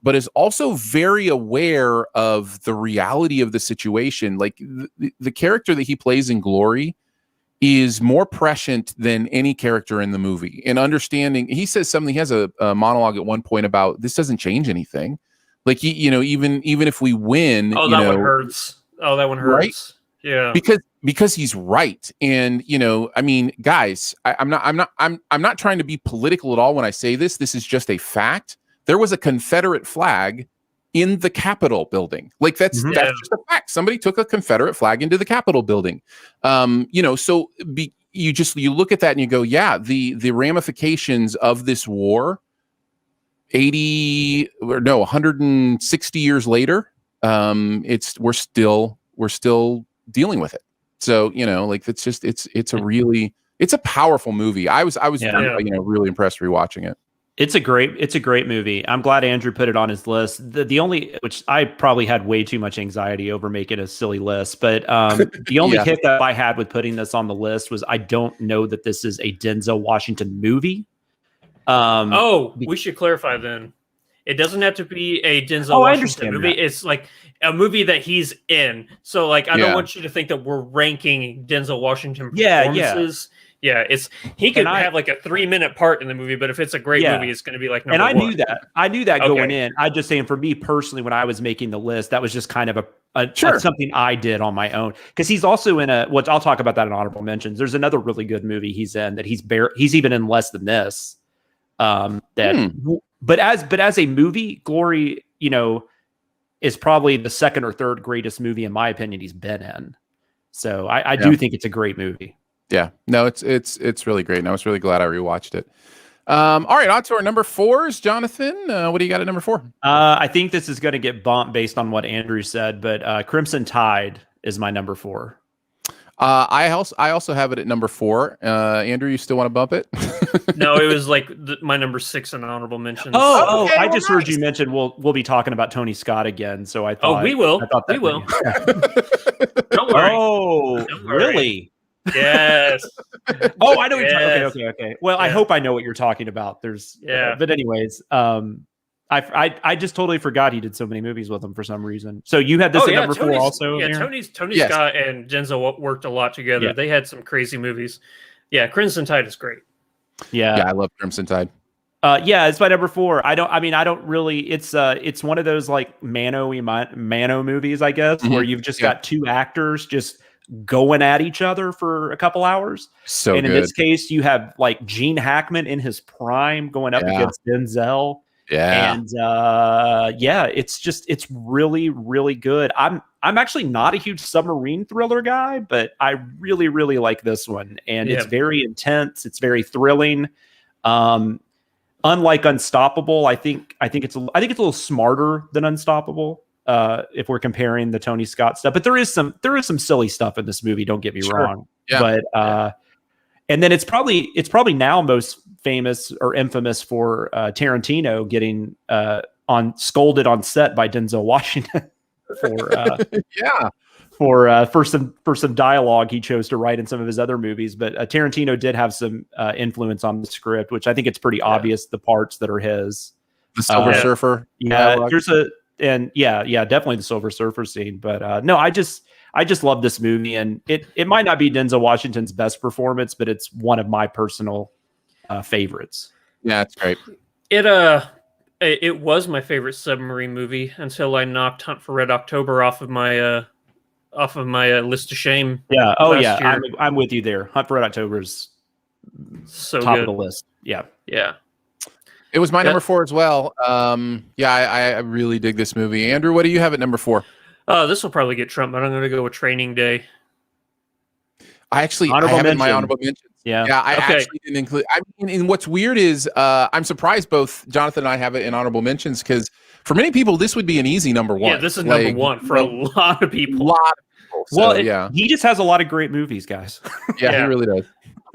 but is also very aware of the reality of the situation. Like the character that he plays in Glory is more prescient than any character in the movie. And understanding, he says something. He has a monologue at one point about this doesn't change anything. Like even if we win, one hurts. Oh, that one hurts. Right? Yeah, because he's right. And guys, I'm not trying to be political at all when I say this. This is just a fact. There was a Confederate flag in the Capitol building. Like that's just a fact. Somebody took a Confederate flag into the Capitol building. So you look at that and you go, yeah, the ramifications of this war 160 years later, we're still dealing with it. So, it's a powerful movie. I was really impressed rewatching it. It's a great movie. I'm glad Andrew put it on his list. The only, which I probably had way too much anxiety over making a silly list, but the only hiccup I had with putting this on the list was I don't know that this is a Denzel Washington movie. We should clarify then. It doesn't have to be a Denzel Washington movie. That. It's like a movie that he's in. So like, I don't want you to think that we're ranking Denzel Washington performances. Yeah, he could have like a 3-minute part in the movie, but if it's a great movie, it's going to be like number one. I knew that going in. I'm just saying, for me personally, when I was making the list, that was just kind of something I did on my own. Because he's also in I'll talk about that in honorable mentions. There's another really good movie he's in that he's even in less than this. But as a movie, Glory, is probably the second or third greatest movie in my opinion he's been in. So I do think it's a great movie. Yeah, no, it's really great. And I was really glad I rewatched it. All right, on to our number 4s, Jonathan. What do you got at number 4? I think this is going to get bumped based on what Andrew said, but Crimson Tide is my number 4. I also have it at number 4. Andrew, you still want to bump it? No, it was like my number 6 in honorable mentions. Okay, I just heard you mention we'll be talking about Tony Scott again, so I thought. Oh, we will. We will. Don't worry. Oh, Don't worry. Really? Yes. Oh, I know what you're talking. Okay. Well, I hope I know what you're talking about. But anyways, I just totally forgot he did so many movies with him for some reason. So you had this at number 4 also. Yeah, Tony Scott and Denzel worked a lot together. Yeah. They had some crazy movies. Yeah, Crimson Tide is great. Yeah, I love Crimson Tide. It's my number 4. I don't really. It's one of those like Mano movies, I guess, where you've just got two actors just going at each other for a couple hours. In this case, you have like Gene Hackman in his prime going up against Denzel. Yeah. And it's really, really good. I'm actually not a huge submarine thriller guy, but I really, really like this one. And it's very intense. It's very thrilling. Unlike Unstoppable, I think it's a little smarter than Unstoppable. If we're comparing the Tony Scott stuff, but there is some silly stuff in this movie. Don't get me wrong. Yeah. But and then it's probably now most famous or infamous for Tarantino getting scolded on set by Denzel Washington for some dialogue he chose to write in some of his other movies. But Tarantino did have some influence on the script, which I think it's pretty obvious the parts that are his. The Silver Surfer. Yeah, definitely the Silver Surfer scene. But no, I just love this movie, and it might not be Denzel Washington's best performance, but it's one of my personal favorites. Yeah, it's great. It was my favorite submarine movie until I knocked Hunt for Red October off of my list of shame. Yeah. Oh yeah. I'm with you there. Hunt for Red October is so top good. of the list. Yeah. Yeah. It was my number 4 as well. I really dig this movie. Andrew, what do you have at number 4? This will probably get Trump, but I'm going to go with Training Day. I have it in my honorable mentions. Yeah. I actually didn't include. I mean, and what's weird is I'm surprised both Jonathan and I have it in honorable mentions because for many people this would be an easy number 1. Yeah, this is number 1 for a lot of people. So, he just has a lot of great movies, guys. Yeah, he really does.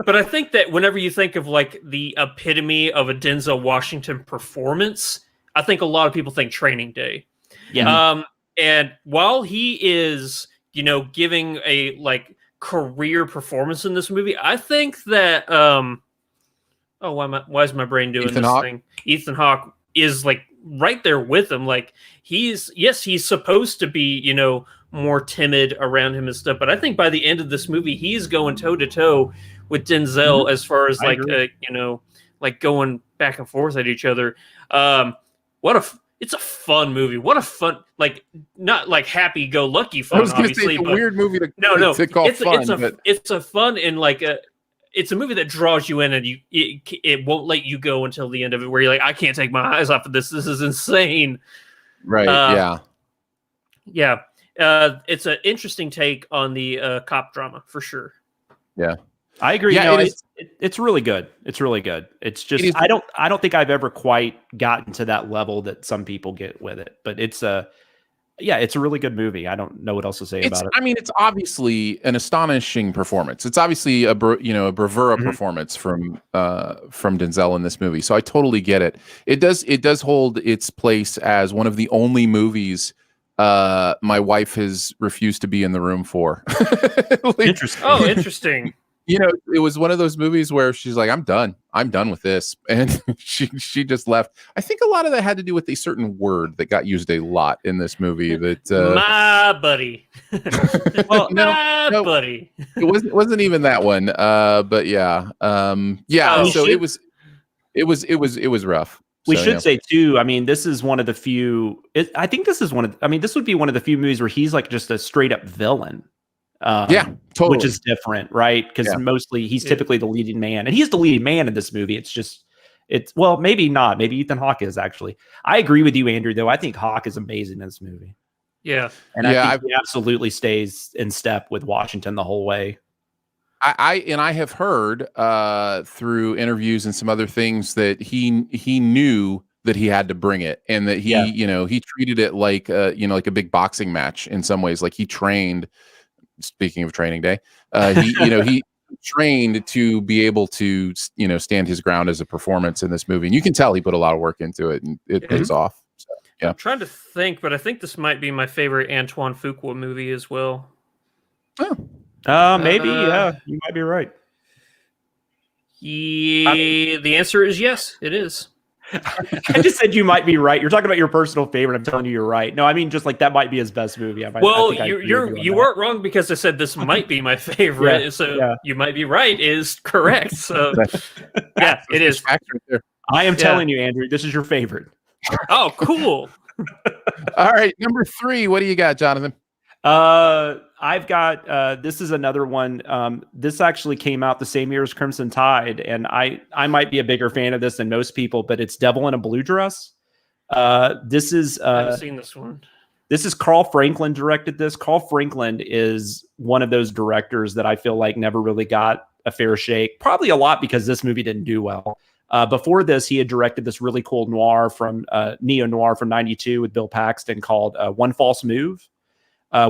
But I think that whenever you think of like the epitome of a Denzel Washington performance, I think a lot of people think Training Day. Yeah. And while he is, giving a like career performance in this movie, I think that why is my brain doing Ethan this Hawke? thing? Ethan Hawke is like right there with him. Like he's supposed to be, more timid around him and stuff, but I think by the end of this movie, he's going toe to toe with Denzel as far as like like going back and forth at each other. It's a fun movie. What a fun, like not like happy go lucky fun. I was going to say it's a weird movie to call fun. It's a fun and like it's a movie that draws you in, and it won't let you go until the end of it, where you're like, I can't take my eyes off of this. This is insane. Right. Yeah. It's an interesting take on the cop drama for sure. Yeah. I agree. Yeah, it's really good. It's really good. It's just I don't think I've ever quite gotten to that level that some people get with it, but it's a really good movie. I don't know what else to say about it. I mean, it's obviously an astonishing performance. It's obviously a bravura performance from Denzel in this movie. So I totally get it. It does hold its place as one of the only movies my wife has refused to be in the room for. Interesting. Oh, interesting. It was one of those movies where she's like, I'm done with this. And she just left. I think a lot of that had to do with a certain word that got used a lot in this movie that my buddy. Well, no, buddy. It wasn't even that one. But yeah. So it was rough. We should say too, I mean, this is one of the few, I think this is this would be one of the few movies where he's like just a straight up villain. Totally. Which is different, right? Because mostly he's typically the leading man, and he's the leading man in this movie. Well, maybe not. Maybe Ethan Hawke is actually. I agree with you, Andrew, though. I think Hawke is amazing in this movie. Yeah. And I think he absolutely stays in step with Washington the whole way. I have heard through interviews and some other things that he knew that he had to bring it, and that he treated it like like a big boxing match in some ways. Like he trained. Speaking of Training Day, he trained to be able to stand his ground as a performance in this movie, and you can tell he put a lot of work into it, and it pays off. So, yeah. I'm trying to think, but I think this might be my favorite Antoine Fuqua movie as well. Oh, maybe you might be right. The answer is yes, it is. I just said you might be right. You're talking about your personal favorite. I'm telling you, you're right. No, I mean just like that might be his best movie. You weren't wrong because I said this might be my favorite. You might be right is correct. So yeah, it is. I am telling you, Andrew, this is your favorite. Oh, cool. All right, number 3. What do you got, Jonathan? I've got this is another one. This actually came out the same year as Crimson Tide, and I might be a bigger fan of this than most people, but it's Devil in a Blue Dress. This is I haven't seen this one. This is Carl Franklin directed this. Carl Franklin is one of those directors that I feel like never really got a fair shake. Probably a lot because this movie didn't do well. Before this, he had directed this really cool noir from neo noir from '92 with Bill Paxton called One False Move,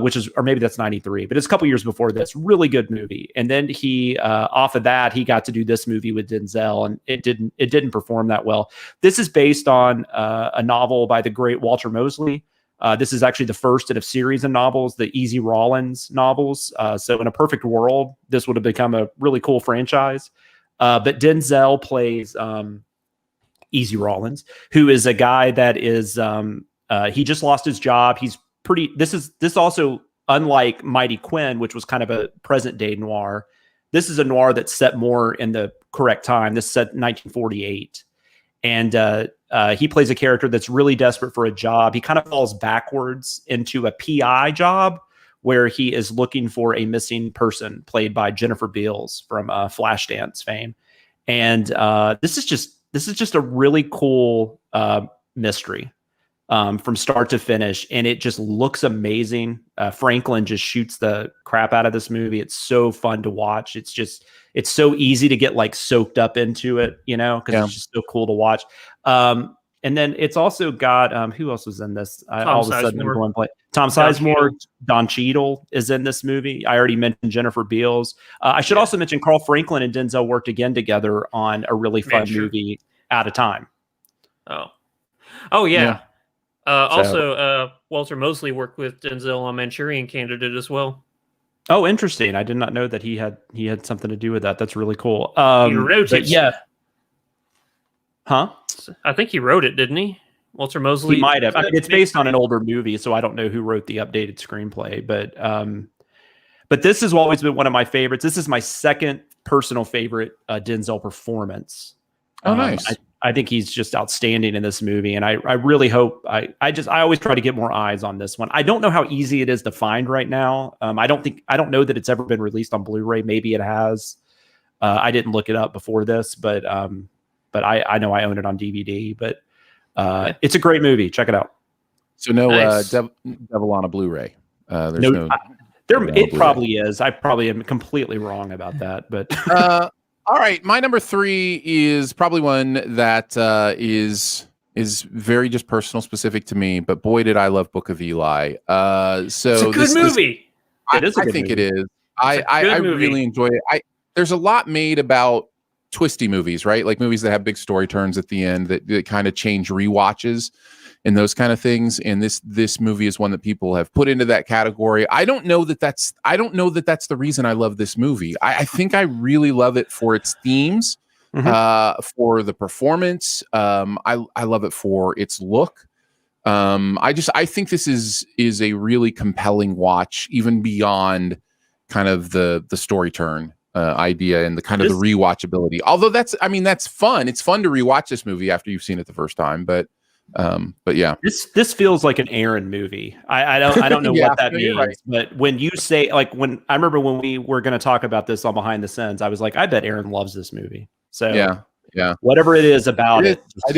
which is, or maybe that's '93, but it's a couple years before this. Really good movie. And then he, off of that, he got to do this movie with Denzel, and it didn't perform that well. This is based on a novel by the great Walter Mosley. This is actually the first in a series of novels, the Easy Rawlins novels. So in a perfect world, this would have become a really cool franchise. But Denzel plays Easy Rawlins, who is a guy that is he just lost his job. He's pretty. This also, unlike Mighty Quinn, which was kind of a present day noir. This is a noir that's set more in the correct time. This is set in 1948. And he plays a character that's really desperate for a job. He kind of falls backwards into a PI job where he is looking for a missing person played by Jennifer Beals from Flashdance fame. And this is just a really cool mystery from start to finish. And it just looks amazing. Franklin just shoots the crap out of this movie. It's so fun to watch. It's so easy to get like soaked up into it, because it's just so cool to watch. And then it's also got who else was in this? All of a sudden, I'm going to play Tom Sizemore. Don Cheadle is in this movie. I already mentioned Jennifer Beals. I should also mention Carl Franklin and Denzel worked again together on a really fun movie, Out of Time. Oh yeah. Also, Walter Mosley worked with Denzel on Manchurian Candidate as well. Oh, interesting. I did not know that he had something to do with that. That's really cool. He wrote it. Yeah. Huh? I think he wrote it, didn't he? Walter Mosley. He might have. I mean, it's based on an older movie, so I don't know who wrote the updated screenplay. But this has always been one of my favorites. This is my second personal favorite Denzel performance. Oh, nice. I think he's just outstanding in this movie, and I really hope I always try to get more eyes on this one. I don't know how easy it is to find right now. I don't know that it's ever been released on Blu-ray. Maybe it has. I didn't look it up before this, but I know I own it on DVD. But it's a great movie. Check it out. So no nice. Devil on a Blu-ray. There's no. It probably is. I probably am completely wrong about that, but. All right, my number 3 is probably one that is very just personal, specific to me. But boy, did I love Book of Eli! So it's a good movie. I think it is. I really enjoy it. There's a lot made about twisty movies, right? Like movies that have big story turns at the end that kind of change rewatches and those kind of things. And this movie is one that people have put into that category. I don't know that that's the reason I love this movie. I think I really love it for its themes, for the performance. I love it for its look. I think this is a really compelling watch, even beyond kind of the story turn idea and the kind of the rewatchability. Although that's fun. It's fun to rewatch this movie after you've seen it the first time, but yeah, this feels like an Aaron movie. I don't know what that means, right. But when you say, like, when I remember when we were going to talk about this on Behind the Scenes, I was like, I bet Aaron loves this movie. So yeah, whatever it is about it, I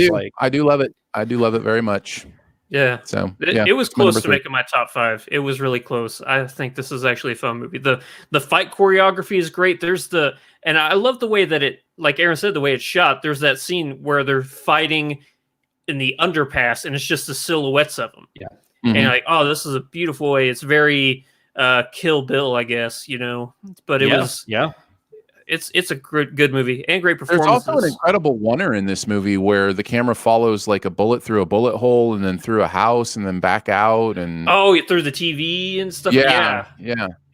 do love it. I do love it very much. Yeah. So it was close to making my top 5. It was really close. I think this is actually a fun movie. The fight choreography is great. And I love the way that it, like Aaron said, the way it's shot. There's that scene where they're fighting in the underpass and it's just the silhouettes of them. Yeah. Mm-hmm. And like, oh, this is a beautiful way. It's very Kill Bill, I guess, but it was, it's a good movie and great performances. There's also an incredible oneer in this movie where the camera follows like a bullet through a bullet hole and then through a house and then back out and through the TV and stuff. Yeah.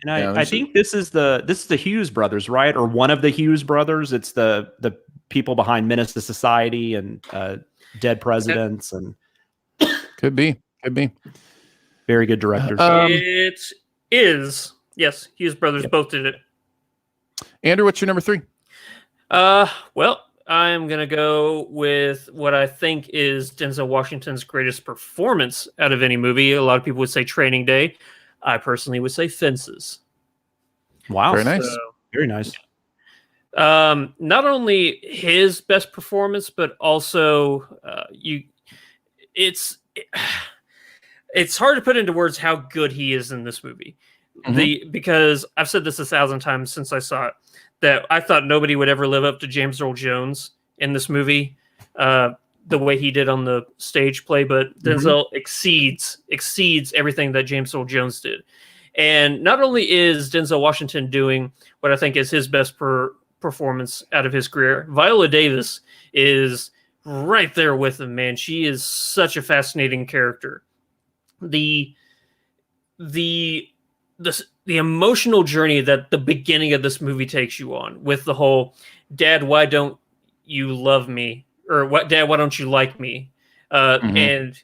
And I think this is the Hughes brothers, right? Or one of the Hughes brothers. It's the people behind Menace to Society and Dead Presidents and could be very good directors. It is, yes, Hughes brothers both did it. Andrew, what's your number 3? Well, I'm gonna go with what I think is Denzel Washington's greatest performance out of any movie. A lot of people would say Training Day. I personally would say Fences. Wow, very nice. Very nice. Not only his best performance, but also it's hard to put into words how good he is in this movie. Because I've said this 1,000 times since I saw it, that I thought nobody would ever live up to James Earl Jones in this movie, the way he did on the stage play. But Denzel exceeds everything that James Earl Jones did. And not only is Denzel Washington doing what I think is his best performance out of his career, Viola Davis is right there with him, man. She is such a fascinating character. The emotional journey that the beginning of this movie takes you on, with the whole "Dad, why don't you love me?" or "What, Dad, why don't you like me?" And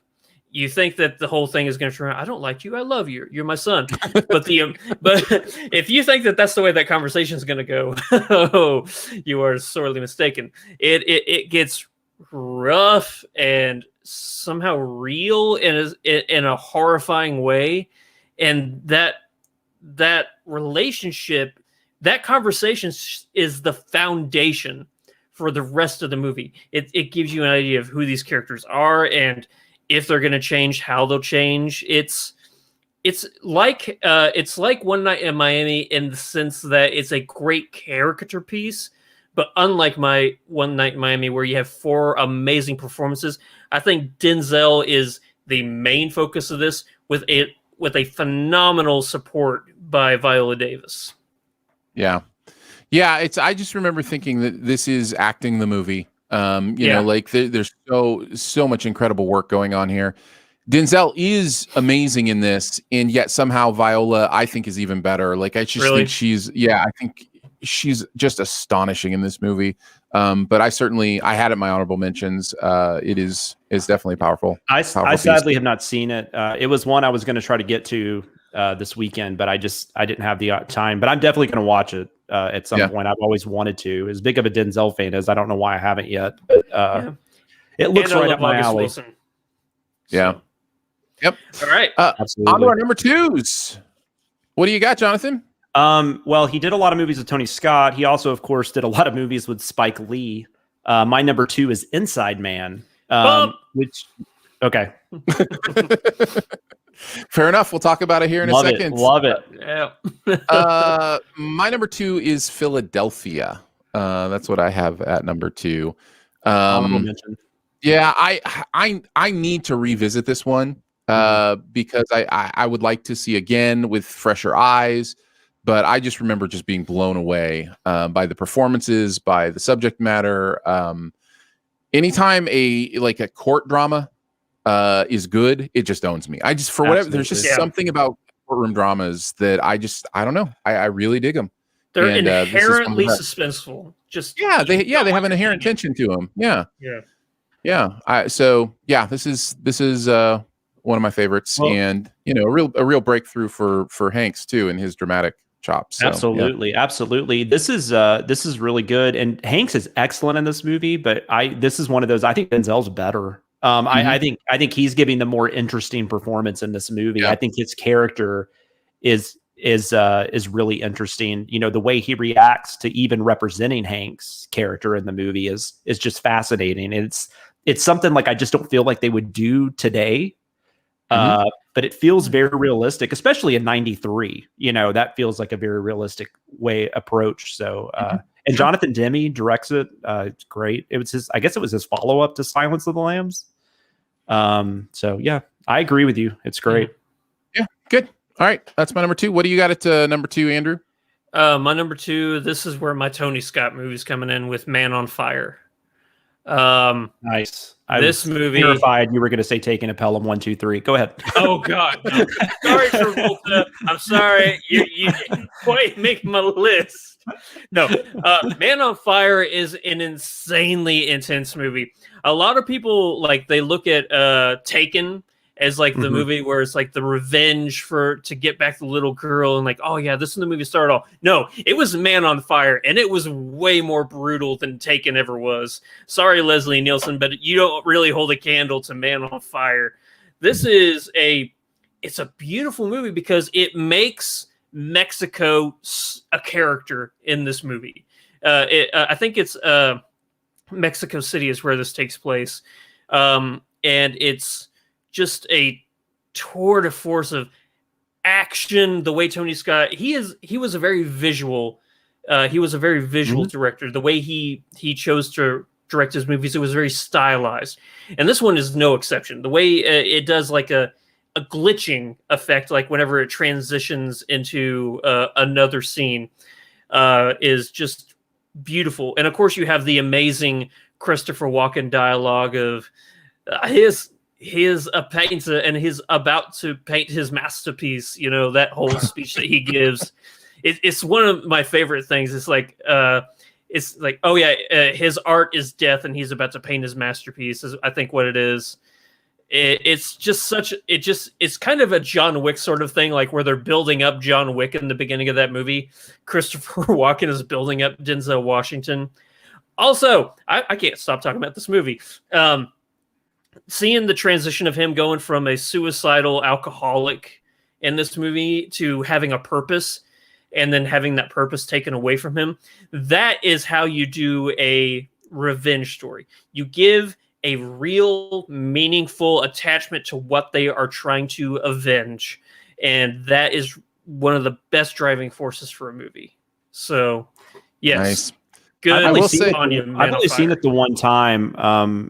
you think that the whole thing is going to turn around, "I don't like you, I love you, you're my son." But if you think that that's the way that conversation is going to go, oh, you are sorely mistaken. It gets rough and somehow real in a horrifying way, and that relationship, that conversation is the foundation for the rest of the movie. It gives you an idea of who these characters are, and if they're going to change, how they'll change. It's like One Night in Miami in the sense that it's a great caricature piece, but unlike my One Night in Miami, where you have 4 amazing performances, I think Denzel is the main focus of this, with a phenomenal support by Viola Davis. Yeah. I just remember thinking that this is acting the movie. You know, like there's so much incredible work going on here. Denzel is amazing in this, and yet somehow Viola, I think, is even better. Like, I just think I think she's just astonishing in this movie. But I had it in my honorable mentions. It is definitely powerful. I sadly have not seen it. It was one I was going to try to get to this weekend, but I didn't have the time. But I'm definitely going to watch it at some point. I've always wanted to. As big of a Denzel fan as, I don't know why I haven't yet. But it looks right up my alley. Wilson. Yeah. So. Yep. All right. Absolutely. On to our number 2s. What do you got, Jonathan? Well, he did a lot of movies with Tony Scott. He also, of course, did a lot of movies with Spike Lee. My number 2 is Inside Man. Which, okay. Fair enough. We'll talk about it here in a second. Love it. Yeah. My number 2 is Philadelphia. That's what I have at number 2. Yeah, I need to revisit this one because I would like to see again with fresher eyes. But I just remember just being blown away by the performances, by the subject matter. Anytime a court drama is good, it just owns me. I just, for whatever, there's just something about courtroom dramas that I don't know. I really dig them. They're inherently suspenseful. They have an inherent tension to them. This is one of my favorites, and a real breakthrough for Hanks too in his dramatic chops. So, absolutely. This is really good, and Hanks is excellent in this movie. But this is one of those. I think Denzel's better. I think he's giving the more interesting performance in this movie. I think his character is really interesting. The way he reacts to even representing Hank's character in the movie is just fascinating. It's something like I just don't feel like they would do today. But it feels very realistic, especially in '93. That feels like a very realistic approach. So, and Jonathan Demme directs it. It's great. It was I guess it was his follow-up to Silence of the Lambs. So yeah, I agree with you. It's great. Yeah, good. All right, that's my number 2. What do you got at number 2, Andrew? My number 2. This is where my Tony Scott movie's coming in with Man on Fire. Nice. This movie. Terrified you were going to say Taking a Pelham 1, 2, 3. Go ahead. Oh God. No. Sorry, Travolta. I'm sorry. You didn't quite make my list. No. Man on Fire is an insanely intense movie. A lot of people they look at Taken as the movie where it's the revenge to get back the little girl, and oh yeah, this is the movie started off. No, it was Man on Fire, and it was way more brutal than Taken ever was. Sorry, Leslie Nielsen, but you don't really hold a candle to Man on Fire. This is it's a beautiful movie because it makes Mexico a character in this movie. I think it's Mexico City is where this takes place. and it's just a tour de force of action. The way Tony Scott, he was a very visual director. The way he chose to direct his movies, it was very stylized, and this one is no exception. The way it does like a glitching effect, like whenever it transitions into another scene, is just beautiful. And of course, you have the amazing Christopher Walken dialogue of his a painter and he's about to paint his masterpiece. You know, that whole speech that he gives. It's one of my favorite things. It's like, oh yeah, his art is death, and he's about to paint his masterpiece. Is I think what it is. It's kind of a John Wick sort of thing, like where they're building up John Wick in the beginning of that movie. Christopher Walken is building up Denzel Washington. Also, I can't stop talking about this movie. Seeing the transition of him going from a suicidal alcoholic in this movie to having a purpose, and then having that purpose taken away from him. That is how you do a revenge story. You give a real meaningful attachment to what they are trying to avenge. And that is one of the best driving forces for a movie. So, yes. Nice. Good. I've only seen it the one time.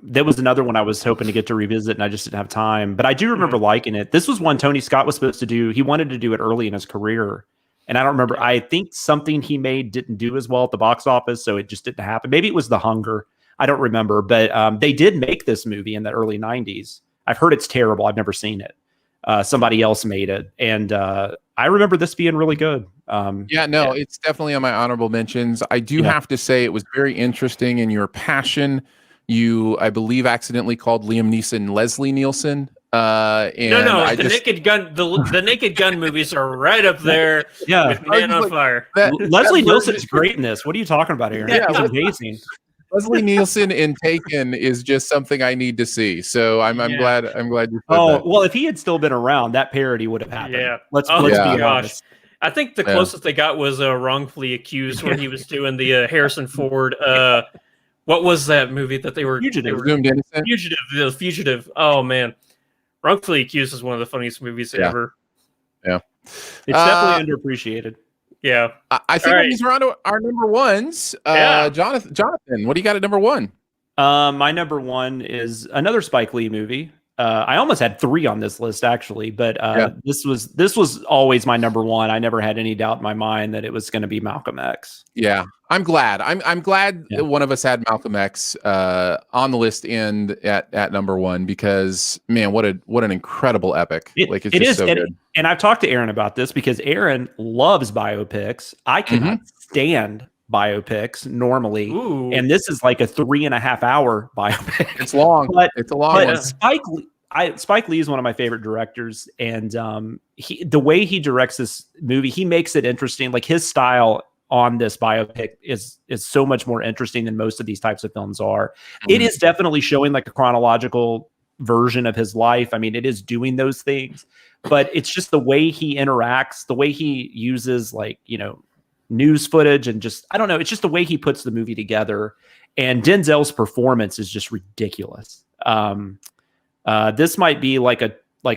There was another one I was hoping to get to revisit, and I just didn't have time. But I do remember liking it. This was one Tony Scott was supposed to do. He wanted to do it early in his career. And I don't remember. I think something he made didn't do as well at the box office, so it just didn't happen. Maybe it was The Hunger. I don't remember. But they did make this movie in the early 90s. I've heard it's terrible. I've never seen it. Somebody else made it. And I remember this being really good. It's definitely on my honorable mentions. I do have to say it was very interesting in your passion. You, I believe, accidentally called Liam Neeson Leslie Nielsen. The Naked Gun movies are right up there with Man on Fire. Leslie Nielsen is great in this. What are you talking about, Aaron? He's amazing. Leslie Nielsen in Taken is just something I need to see. So I'm glad you said that. Well, if he had still been around, that parody would have happened. Yeah. Let's be honest. I think the closest they got was Wrongfully Accused, where he was doing the Harrison Ford. What was that movie that they were? Fugitive. Fugitive. Oh man, Wrongfully Accused is one of the funniest movies ever. Yeah, it's definitely underappreciated. Yeah, I think these are on to our number ones. Jonathan, what do you got at number one? My number one is another Spike Lee movie. I almost had 3 on this list actually, but this was always my number one. I never had any doubt in my mind that it was going to be Malcolm X. Yeah, I'm glad. I'm glad that one of us had Malcolm X on the list and at number one, because man, what an incredible epic! It's just so good. And I've talked to Aaron about this because Aaron loves biopics. I cannot stand biopics normally. Ooh. And this is like a 3.5 hour biopic. It's long. It's a long one. Spike Lee is one of my favorite directors, and the way he directs this movie, he makes it interesting. Like his style on this biopic is so much more interesting than most of these types of films are. It is definitely showing like a chronological version of his life. I mean, it is doing those things, but it's just the way he interacts, the way he uses news footage, and just, I don't know, it's just the way he puts the movie together. And Denzel's performance is just ridiculous. This might be like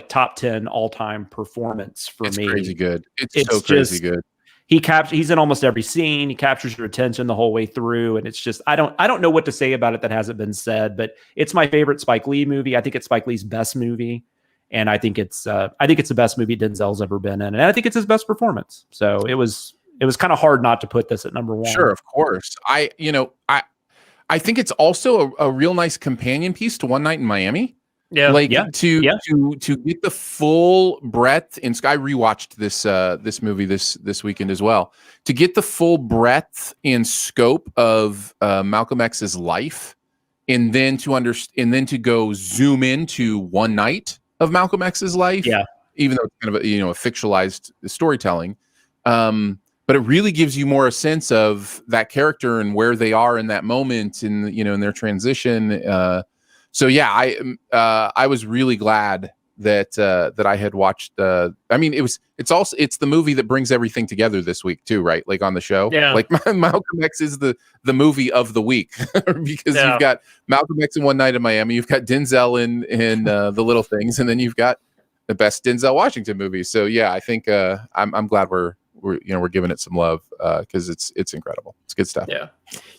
top 10 all-time performance for me. It's crazy good. It's so crazy good. He's in almost every scene. He captures your attention the whole way through, and it's just, I don't know what to say about it that hasn't been said, but it's my favorite Spike Lee movie. I think it's Spike Lee's best movie, and I think it's the best movie Denzel's ever been in, and I think it's his best performance. So it was kind of hard not to put this at number one. Sure, of course. I think it's also a real nice companion piece to One Night in Miami. Yeah, to get the full breadth. And I rewatched this movie this weekend as well. To get the full breadth and scope of Malcolm X's life, and then to go zoom into one night of Malcolm X's life. Yeah, even though it's kind of a fictionalized storytelling. But it really gives you more a sense of that character and where they are in that moment, in their transition. So yeah, I was really glad that I had watched. I mean, it's the movie that brings everything together this week too, right? Like on the show, like Malcolm X is the movie of the week because you've got Malcolm X in One Night in Miami, you've got Denzel in The Little Things, and then you've got the best Denzel Washington movie. So yeah, I think I'm glad we're giving it some love because it's incredible. It's good stuff. Yeah,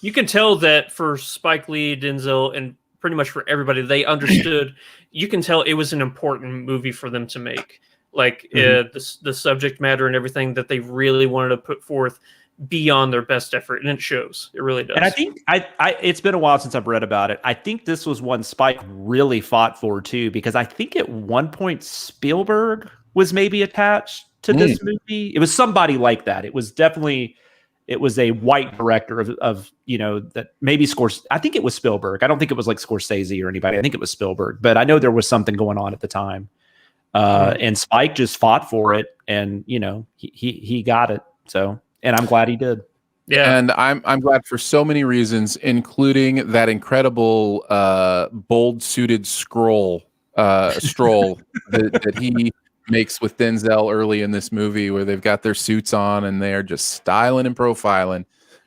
you can tell that for Spike Lee, Denzel, and pretty much for everybody, they understood. You can tell it was an important movie for them to make. Like the subject matter and everything that they really wanted to put forth beyond their best effort, and it shows. It really does. And I think it's been a while since I've read about it. I think this was one Spike really fought for too, because I think at one point Spielberg was maybe attached to this movie. It was somebody like that. It was a white director of that maybe I think it was Spielberg. I don't think it was like Scorsese or anybody. I think it was Spielberg, but I know there was something going on at the time. And Spike just fought for it, and he got it. So, and I'm glad he did. Yeah, and I'm glad for so many reasons, including that incredible bold suited stroll that he makes with Denzel early in this movie, where they've got their suits on and they're just styling and profiling,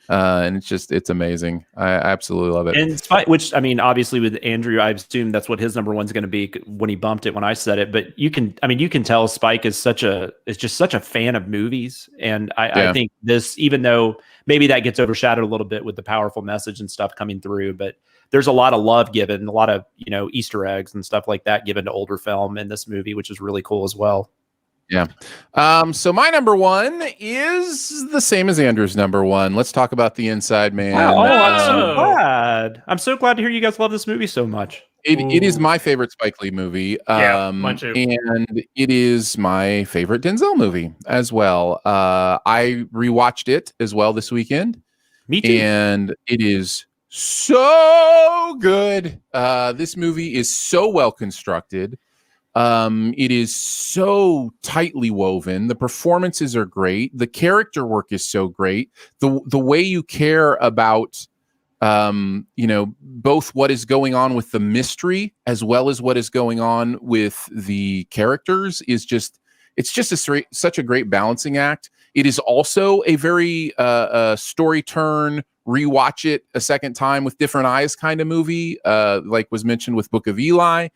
and it's amazing. I absolutely love it. And Spike, which I mean, obviously with Andrew, I assume that's what his number one's going to be when he bumped it when I said it. But you can tell Spike is just such a fan of movies, and I think this, even though maybe that gets overshadowed a little bit with the powerful message and stuff coming through, but there's a lot of love given, a lot of Easter eggs and stuff like that given to older film in this movie, which is really cool as well. Yeah. So my number one is the same as Andrew's number one. Let's talk about The Inside Man. Wow. I'm so glad. I'm so glad to hear you guys love this movie so much. It is my favorite Spike Lee movie. Mine too. And it is my favorite Denzel movie as well. I rewatched it as well this weekend. Me too. And it is so good. This movie is so well constructed. It is so tightly woven. The performances are great. The character work is so great. The way you care about both what is going on with the mystery as well as what is going on with the characters is such a great balancing act. It is also a very story turn, rewatch it a second time with different eyes kind of movie, like was mentioned with Book of Eli.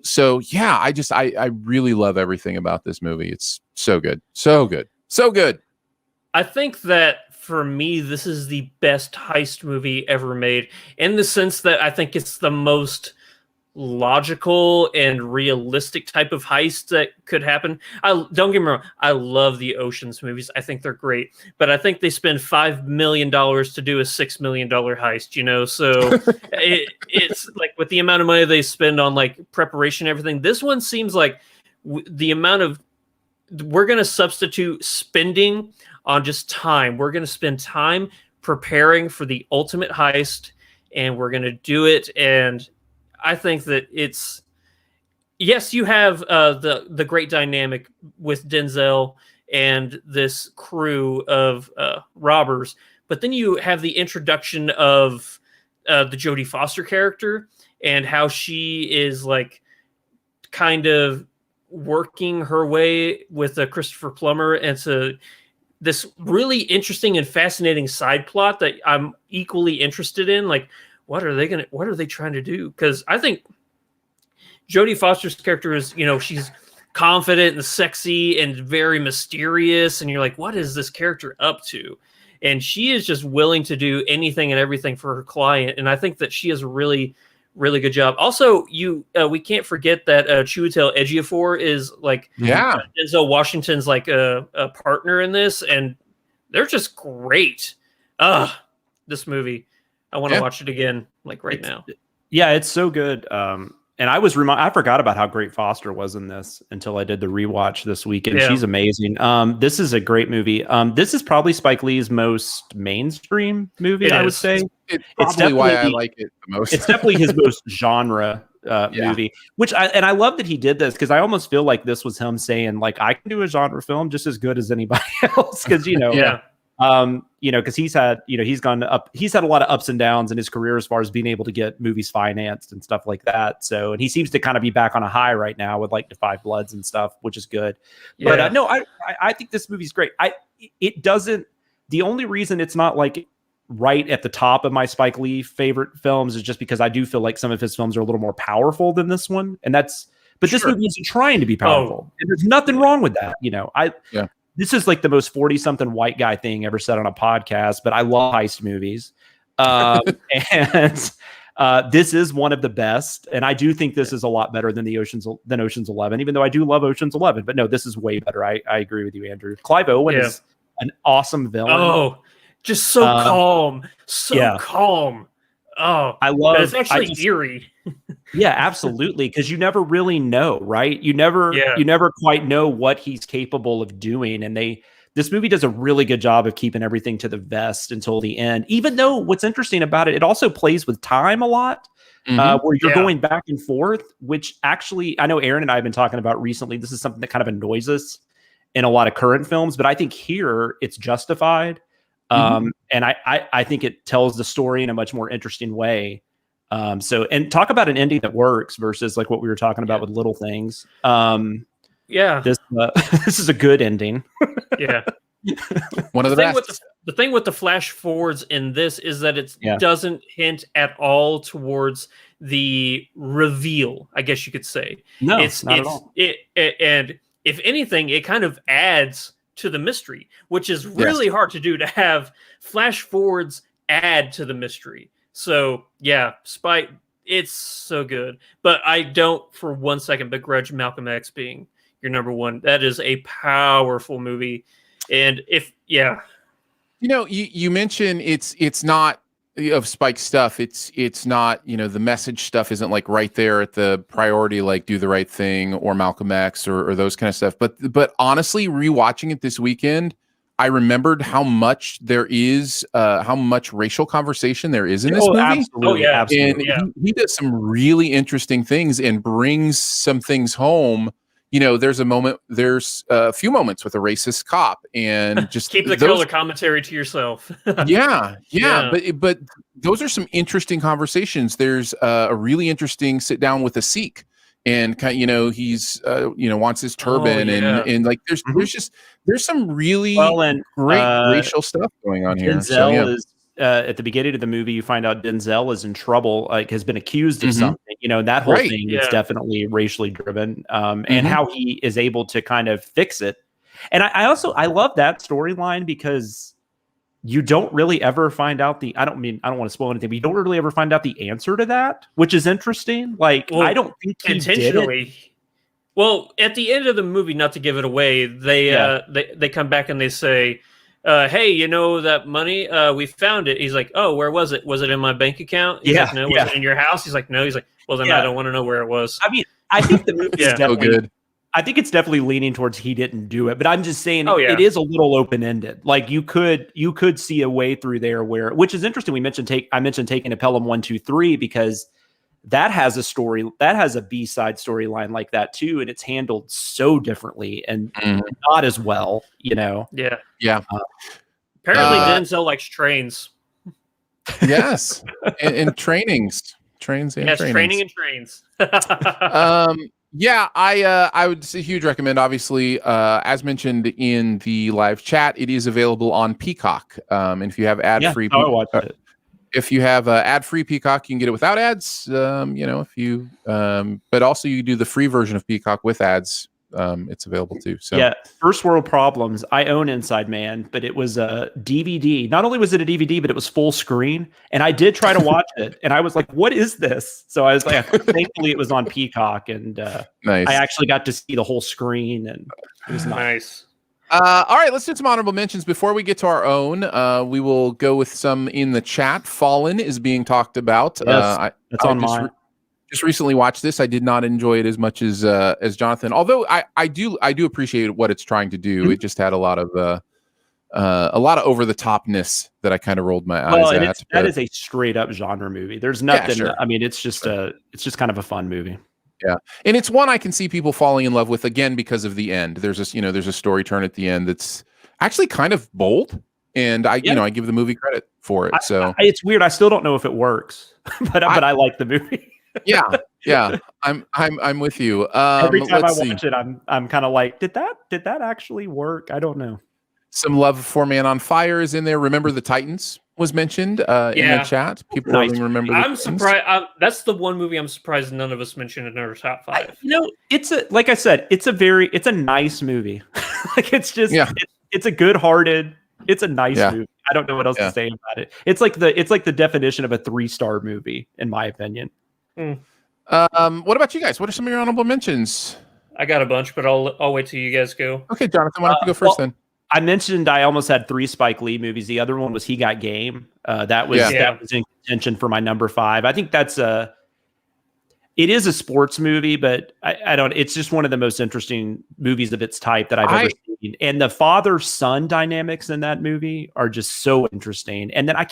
So yeah, I really love everything about this movie. It's so good. So good. So good. I think that for me, this is the best heist movie ever made, in the sense that I think it's the most logical and realistic type of heist that could happen. Don't get me wrong, I love the Ocean's movies. I think they're great, but I think they spend $5 million to do a $6 million heist, so it's like with the amount of money they spend on like preparation and everything, this one seems like the amount of we're going to substitute spending on just time. We're going to spend time preparing for the ultimate heist, and we're going to do it. And I think that yes, you have the great dynamic with Denzel and this crew of robbers, but then you have the introduction of the Jodie Foster character and how she is like kind of working her way with Christopher Plummer into this really interesting and fascinating side plot that I'm equally interested in. Like, what are they trying to do? Because I think Jodie Foster's character is, she's confident and sexy and very mysterious. And you're like, what is this character up to? And she is just willing to do anything and everything for her client. And I think that she has a really, really good job. Also, we can't forget that Chiwetel Ejiofor is like Denzel Washington's like a partner in this. And they're just great. This movie. I want to watch it again, like now. Yeah, it's so good. And I forgot about how great Foster was in this until I did the rewatch this weekend. She's amazing. This is a great movie. This is probably Spike Lee's most mainstream movie, I would say. It's probably why I like it the most. It's definitely his most genre movie, which I love that he did this, because I almost feel like this was him saying, like, I can do a genre film just as good as anybody else. Because, Because he's had a lot of ups and downs in his career as far as being able to get movies financed and stuff like that. So, and he seems to kind of be back on a high right now with like the Five Bloods and stuff, which is good. Yeah. But no, I think this movie's great. The only reason it's not like right at the top of my Spike Lee favorite films is just because I do feel like some of his films are a little more powerful than this one. But this movie isn't trying to be powerful. And there's nothing wrong with that. This is like the most 40-something white guy thing ever said on a podcast, but I love heist movies. And this is one of the best. And I do think this is a lot better than Ocean's 11, even though I do love Ocean's 11. But no, this is way better. I agree with you, Andrew. Clive Owen is an awesome villain. Oh, just so calm. Calm. Oh, I love it's actually eerie. Yeah, absolutely. Because you never really know, right? You never quite know what he's capable of doing. And this movie does a really good job of keeping everything to the vest until the end. Even though what's interesting about it, it also plays with time a lot, where you're going back and forth, which actually I know Aaron and I have been talking about recently. This is something that kind of annoys us in a lot of current films, but I think here it's justified. And I think it tells the story in a much more interesting way. And talk about an ending that works versus like what we were talking about with Little Things. This is a good ending. One of the best. The thing with the flash forwards in this is that it doesn't hint at all towards the reveal, I guess you could say. No, it's not at all. And if anything, it kind of adds to the mystery, which is really hard to do, to have flash forwards add to the mystery. So Spike, it's so good. But I don't for 1 second begrudge Malcolm X being your number one. That is a powerful movie. And you mentioned it's not of Spike stuff. It's not, the message stuff isn't like right there at the priority, like Do the Right Thing or Malcolm X or those kind of stuff. But honestly, rewatching it this weekend, I remembered how much there is, how much racial conversation there is in this movie. Absolutely. Absolutely. And he does some really interesting things and brings some things home. There's a few moments with a racist cop, and just keep the color commentary to yourself. But those are some interesting conversations. There's a really interesting sit down with a Sikh, and he's wants his turban, and like there's some really great racial stuff going on here. Denzel is at the beginning of the movie, you find out Denzel is in trouble, like has been accused of something. That whole thing is definitely racially driven, and how he is able to kind of fix it. And I love that storyline because you don't really ever find out I don't want to spoil anything, but you don't really ever find out the answer to that, which is interesting. Like, I don't think he intentionally did it. Well, at the end of the movie, not to give it away, they come back and they say, hey, that money, we found it. He's like, oh, where was it? Was it in my bank account? He's like, no. Was it in your house? He's like, no. He's like, well, then I don't want to know where it was. I mean, I think the movie is so good. I think it's definitely leaning towards he didn't do it, but I'm just saying it is a little open-ended. Like you could see a way through there which is interesting. I mentioned Taking a Pelham 1, 2, 3 because that has a story, that has a B-side storyline like that too, and it's handled so differently and not as well, Yeah. Apparently, Denzel likes trains. Yes, and trainings. Training and trains. I would say huge recommend. Obviously, as mentioned in the live chat, it is available on Peacock. And if you have ad-free, if you have ad-free Peacock, you can get it without ads. If you, but also you do the free version of Peacock with ads. It's available too. So first world problems. I own Inside Man, but it was a DVD. Not only was it a DVD, but it was full screen. And I did try to watch it, and I was like, "What is this?" So I was like, "Thankfully, it was on Peacock, and nice. I actually got to see the whole screen, and it was nice." All right, let's do some honorable mentions before we get to our own. We will go with some in the chat. Fallen is being talked about. Yes, that's on mine. Just recently watched this. I did not enjoy it as much as Jonathan, although I do appreciate what it's trying to do. It just had a lot of over the topness that I kind of rolled my eyes at. That is a straight up genre movie. There's nothing. Yeah, sure. I mean, it's just kind of a fun movie. Yeah, and it's one I can see people falling in love with again because of the end. There's a story turn at the end that's actually kind of bold and I give the movie credit for it. So it's weird. I still don't know if it works, but I like the movie. yeah. I'm with you. Every time I watch it, I'm kind of like, did that actually work? I don't know. Some love for Man on Fire is in there. Remember the Titans was mentioned in the chat. People remember. I'm surprised. That's the one movie I'm surprised none of us mentioned in our top 5. Like I said, it's a nice movie. Like it's just it's a good-hearted. It's a nice movie. I don't know what else to say about it. It's like the definition of a 3-star movie, in my opinion. What about you guys? What are some of your honorable mentions? I got a bunch, but I'll wait till you guys go. Okay, Jonathan, why don't you go first then? I mentioned I almost had 3 Spike Lee movies. The other one was He Got Game. That was in contention for my number 5. I think it is a sports movie, but I don't. It's just one of the most interesting movies of its type that I've ever seen. And the father-son dynamics in that movie are just so interesting. And then I'm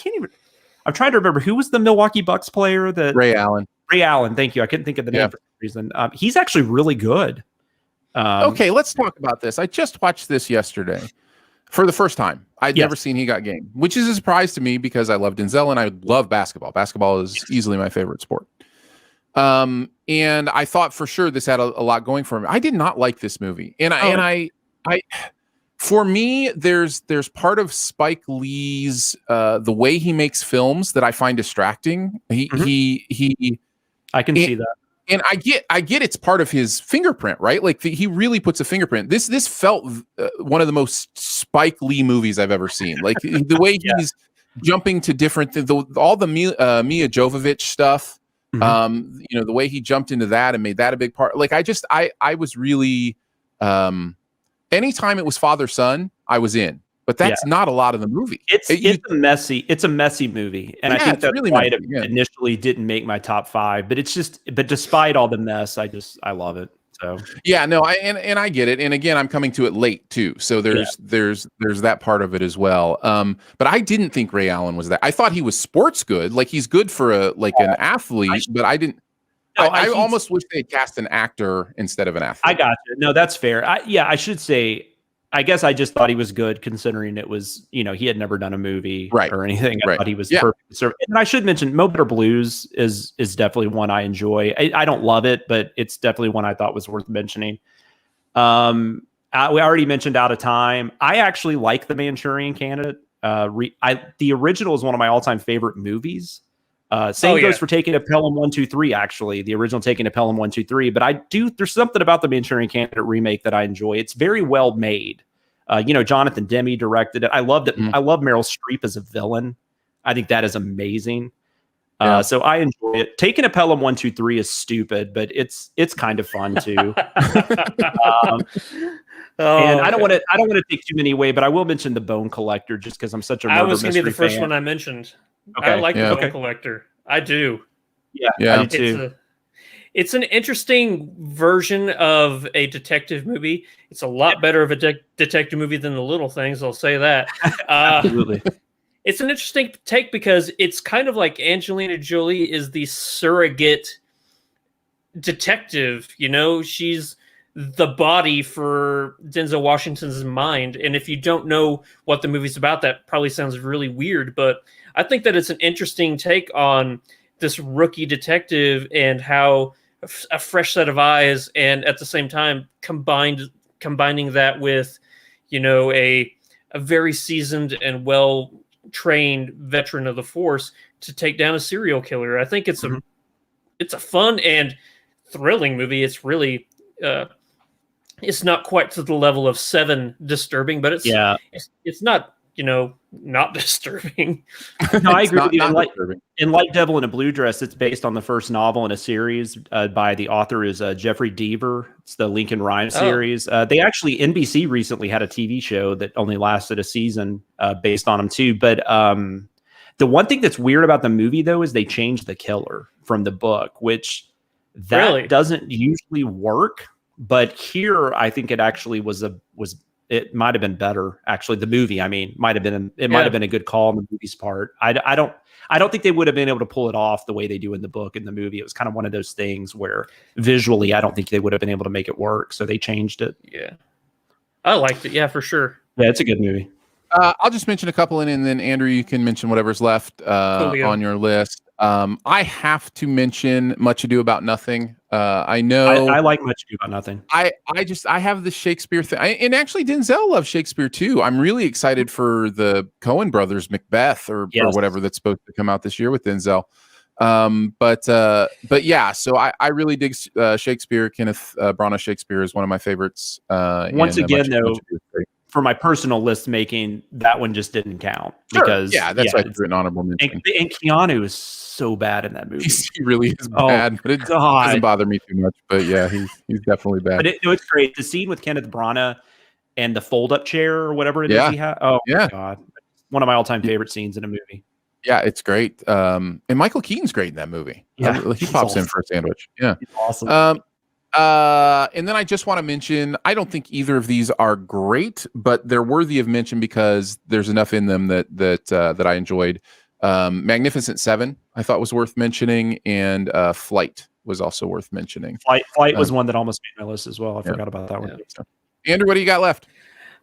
trying to remember who was the Milwaukee Bucks player that Ray Allen. Ray Allen. Thank you. I couldn't think of the name for some reason. He's actually really good. Okay, let's talk about this. I just watched this yesterday for the first time. I'd never seen He Got Game, which is a surprise to me because I love Denzel and I love basketball. Basketball is easily my favorite sport. And I thought for sure this had a lot going for me. I did not like this movie. For me, there's part of Spike Lee's the way he makes films that I find distracting. I can see that. And I get it's part of his fingerprint, right? Like he really puts a fingerprint. This felt one of the most Spike Lee movies I've ever seen. Like the way he's jumping to different all the Mia Jovovich stuff. The way he jumped into that and made that a big part. Like I was really anytime it was father son, I was in. But that's not a lot of the movie. It's a messy movie, and I think that's really why it initially didn't make my top 5. But despite all the mess, I love it. So I get it. And again, I'm coming to it late too, so there's that part of it as well. But I didn't think Ray Allen was that. I thought he was sports good, like he's good for an athlete. But I didn't. I almost wish they had cast an actor instead of an athlete. I got you. No, that's fair. I should say. I guess I just thought he was good considering it was, he had never done a movie or anything. I thought he was perfect. And I should mention Mo Better Blues is definitely one I enjoy. I don't love it, but it's definitely one I thought was worth mentioning. We already mentioned Out of Time. I actually like The Manchurian Candidate. The original is one of my all-time favorite movies. Same goes for Taking a Pelham 1, 2, 3, actually. The original Taking a Pelham 1, 2, 3. But there's something about the Manchurian Candidate remake that I enjoy. It's very well made. Jonathan Demme directed it. I love that. I love Meryl Streep as a villain. I think that is amazing. So I enjoy it. Taking a Pelham 1, 2, 3 is stupid, but it's kind of fun too. And I don't want to take too many away, but I will mention The Bone Collector just because I'm such a murder mystery fan. I was going to be the first one I mentioned. Okay. I like The Bone Collector. I do. Yeah, I do too. It's an interesting version of a detective movie. It's a lot better of a detective movie than The Little Things, I'll say that. Absolutely. It's an interesting take because it's kind of like Angelina Jolie is the surrogate detective. She's the body for Denzel Washington's mind. And if you don't know what the movie's about, that probably sounds really weird. But I think that it's an interesting take on this rookie detective and how a fresh set of eyes, and at the same time combining that with, a very seasoned and well-trained veteran of the force to take down a serial killer. I think it's a fun and thrilling movie. It's really it's not quite to the level of Seven disturbing, but it's not not disturbing. No, I agree with you. In Like Devil in a Blue Dress, it's based on the first novel in a series by the author is Jeffrey Deaver. It's the Lincoln Rhyme series. They actually, NBC recently had a TV show that only lasted a season based on them too. But the one thing that's weird about the movie though is they changed the killer from the book, which doesn't usually work. But here, I think it actually it might have been better. Actually, the movie, might have been a good call on the movie's part. I don't think they would have been able to pull it off the way they do in the book. In the movie, it was kind of one of those things where visually, I don't think they would have been able to make it work. So they changed it. Yeah, I liked it. Yeah, for sure. Yeah, it's a good movie. I'll just mention a couple, and then Andrew, you can mention whatever's left on your list. I have to mention Much Ado About Nothing. I know I like Much Ado About Nothing. I have the Shakespeare thing, and actually Denzel loves Shakespeare too. I'm really excited for the Coen brothers Macbeth or whatever that's supposed to come out this year with Denzel. But yeah, so I really dig Shakespeare. Kenneth Branagh Shakespeare is one of my favorites. Once again, though, for my personal list making, that one just didn't count because that's why it's an honorable mention. And Keanu is so bad in that movie. He really is bad, but it doesn't bother me too much. But yeah, he's definitely bad. But it's great. The scene with Kenneth Branagh and the fold-up chair or whatever it is he had. Oh my God, one of my all-time favorite scenes in a movie. Yeah, it's great. And Michael Keaton's great in that movie. Yeah, he pops in for a sandwich. Yeah, he's awesome. And then I just want to mention, I don't think either of these are great, but they're worthy of mention because there's enough in them that I enjoyed. Magnificent Seven, I thought was worth mentioning, and Flight was also worth mentioning. Flight was one that almost made my list as well. I forgot about that one. Yeah. Andrew, what do you got left?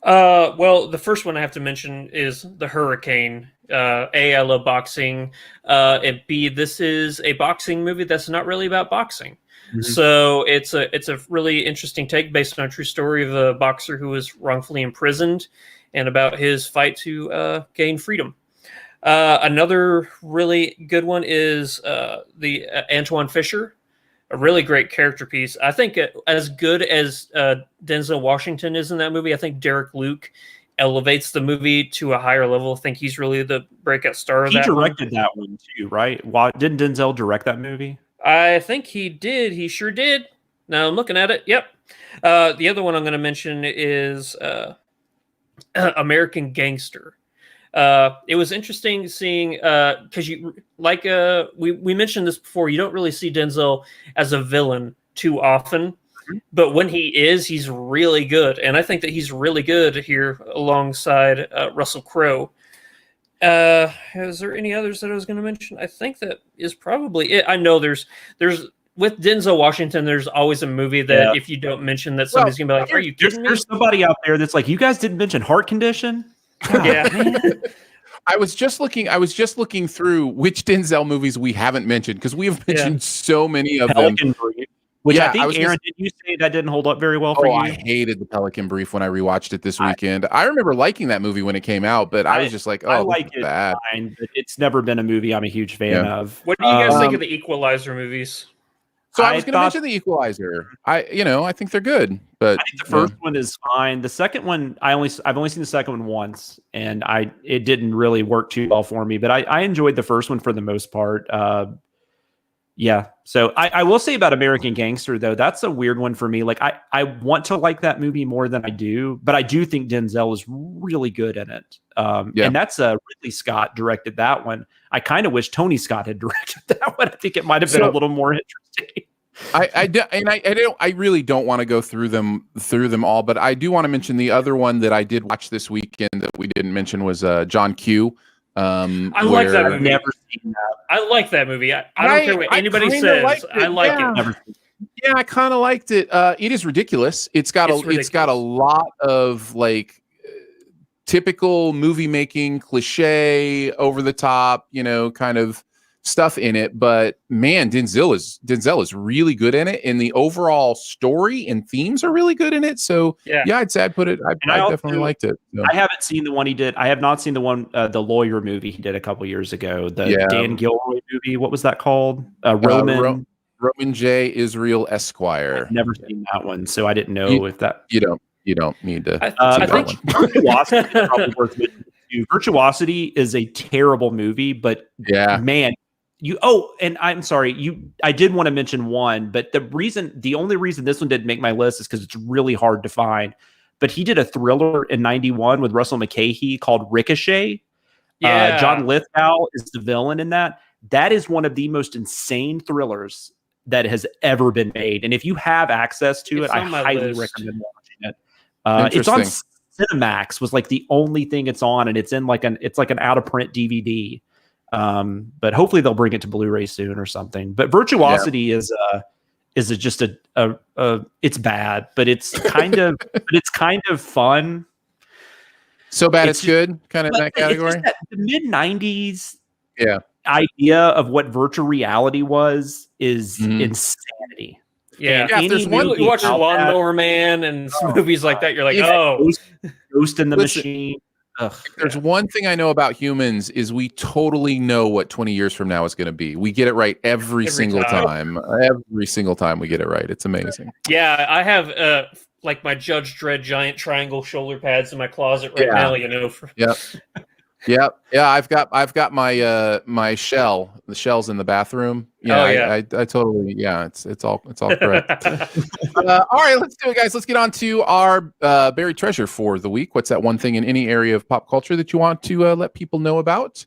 Well, the first one I have to mention is The Hurricane. A, I love boxing. And B, this is a boxing movie that's not really about boxing. Mm-hmm. So it's a really interesting take based on a true story of a boxer who was wrongfully imprisoned and about his fight to gain freedom. Another really good one is the Antoine Fisher, a really great character piece. I think as good as Denzel Washington is in that movie, I think Derek Luke elevates the movie to a higher level. I think he's really the breakout star of that. He directed that one too, right? Didn't Denzel direct that movie? I think he did. He sure did. Now I'm looking at it. Yep. The other one I'm going to mention is American Gangster. It was interesting seeing because we mentioned this before. You don't really see Denzel as a villain too often, but when he is, he's really good, and I think that he's really good here alongside Russell Crowe. Is there any others that I was going to mention? I think that is probably it. I know there's with Denzel Washington, there's always a movie that if you don't mention that somebody's going to be like, "Are you kidding me?" There's somebody out there that's like, "You guys didn't mention Heart Condition." Yeah. I was just looking through which Denzel movies we haven't mentioned because we have mentioned so many of them. Brief, which I think, Aaron, did you say that didn't hold up very well for you? I hated the Pelican Brief when I rewatched it this weekend. I remember liking that movie when it came out, but I was just like, I like it bad. Fine, but it's never been a movie I'm a huge fan of. What do you guys think of the Equalizer movies? So I was going to mention the Equalizer. I think they're good, but I think the first one is fine. The second one, I've only seen the second one once, and it didn't really work too well for me. But I enjoyed the first one for the most part. Yeah. So I will say about American Gangster though, that's a weird one for me. Like I want to like that movie more than I do, but I do think Denzel is really good in it. And that's Ridley Scott directed that one. I kind of wish Tony Scott had directed that one. I think it might have been a little more interesting. I really don't want to go through them all, but I do want to mention the other one that I did watch this weekend that we didn't mention was John Q. I like that movie. I've never seen that. I like that movie. I don't care what anybody says. I like it. Yeah, I kind of liked it. It is ridiculous. It's got a lot of like typical movie making cliche, over the top, kind of stuff in it. But man, Denzel is really good in it, and the overall story and themes are really good in it. So yeah, I'd say I'd put it. I definitely liked it. So. I haven't seen the one he did. I have not seen the one, the lawyer movie he did a couple years ago. The Dan Gilroy movie. What was that called? Roman J. Israel Esquire. I've never seen that one, so I didn't know if that. You don't need to. I think Virtuosity is probably worth mentioning too. Virtuosity is a terrible movie, but man. And I'm sorry, I did want to mention one, but the only reason this one didn't make my list is because it's really hard to find. But he did a thriller in '91 with Russell McKay called Ricochet. Yeah. John Lithgow is the villain in that. That is one of the most insane thrillers that has ever been made. And if you have access to it, I highly recommend watching it. It's on Cinemax was like the only thing it's on, and it's in like an out of print DVD. But hopefully they'll bring it to Blu-ray soon or something. But Virtuosity is just it's bad, but it's kind of fun. So bad it's good, kind of in that category. That the mid '90s, yeah, idea of what virtual reality was is insanity. Yeah, if there's one you watch Lawnmower Man and movies like that, you're like, Ghost in the Machine. If there's one thing I know about humans is we totally know what 20 years from now is going to be. We get it right every single time. Every single time we get it right. It's amazing. Yeah, I have like my Judge Dredd giant triangle shoulder pads in my closet right now. You know. Yeah. I've got my my shell. The shell's in the bathroom. Yeah, I totally. Yeah, it's all correct. All right, let's do it, guys. Let's get on to our buried treasure for the week. What's that one thing in any area of pop culture that you want to let people know about?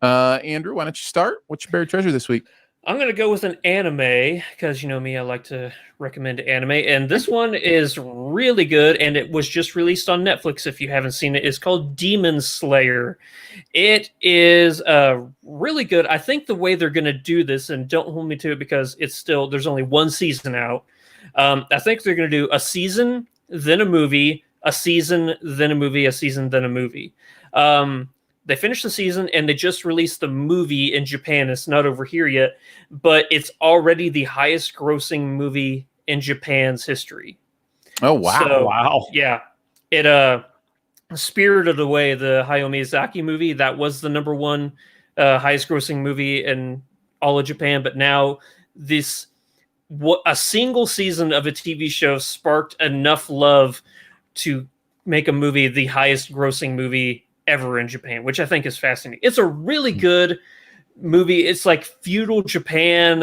Andrew, why don't you start? What's your buried treasure this week? I'm going to go with an anime because, you know me, I like to recommend anime. And this one is really good, and it was just released on Netflix. If you haven't seen it, it's called Demon Slayer. It is really good. I think the way they're going to do this, and don't hold me to it because there's only one season out. I think they're going to do a season, then a movie, a season, then a movie, a season, then a movie. They finished the season and they just released the movie in Japan. It's not over here yet, but it's already the highest grossing movie in Japan's history. Oh, wow. So, wow. Yeah. It Spirited Away, the Hayao Miyazaki movie, that was the number one highest grossing movie in all of Japan. But now a single season of a TV show sparked enough love to make a movie the highest grossing movie ever in Japan, which I think is fascinating. It's a really good movie. It's like feudal Japan,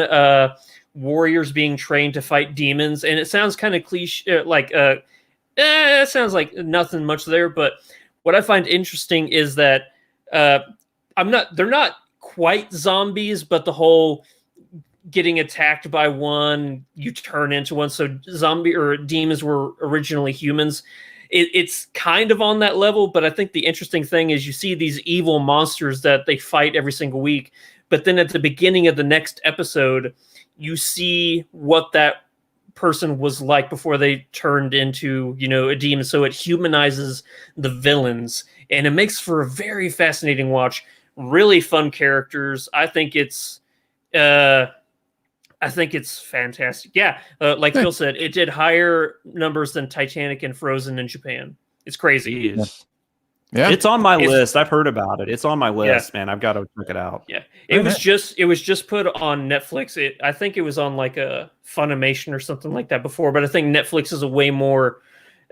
warriors being trained to fight demons, and it sounds kind of cliche, it sounds like nothing much there. But what I find interesting is that they're not quite zombies, but the whole getting attacked by one, you turn into one. So zombie or demons were originally humans. It's kind of on that level, but I think the interesting thing is you see these evil monsters that they fight every single week, but then at the beginning of the next episode, you see what that person was like before they turned into, a demon. So it humanizes the villains, and it makes for a very fascinating watch. Really fun characters. I think it's fantastic. Yeah, like Phil said, it did higher numbers than Titanic and Frozen in Japan. It's crazy. Yeah, it's on my list. I've heard about it. It's on my list, man. I've got to check it out. Yeah, it was just put on Netflix. I think it was on like a Funimation or something like that before, but I think Netflix is a way more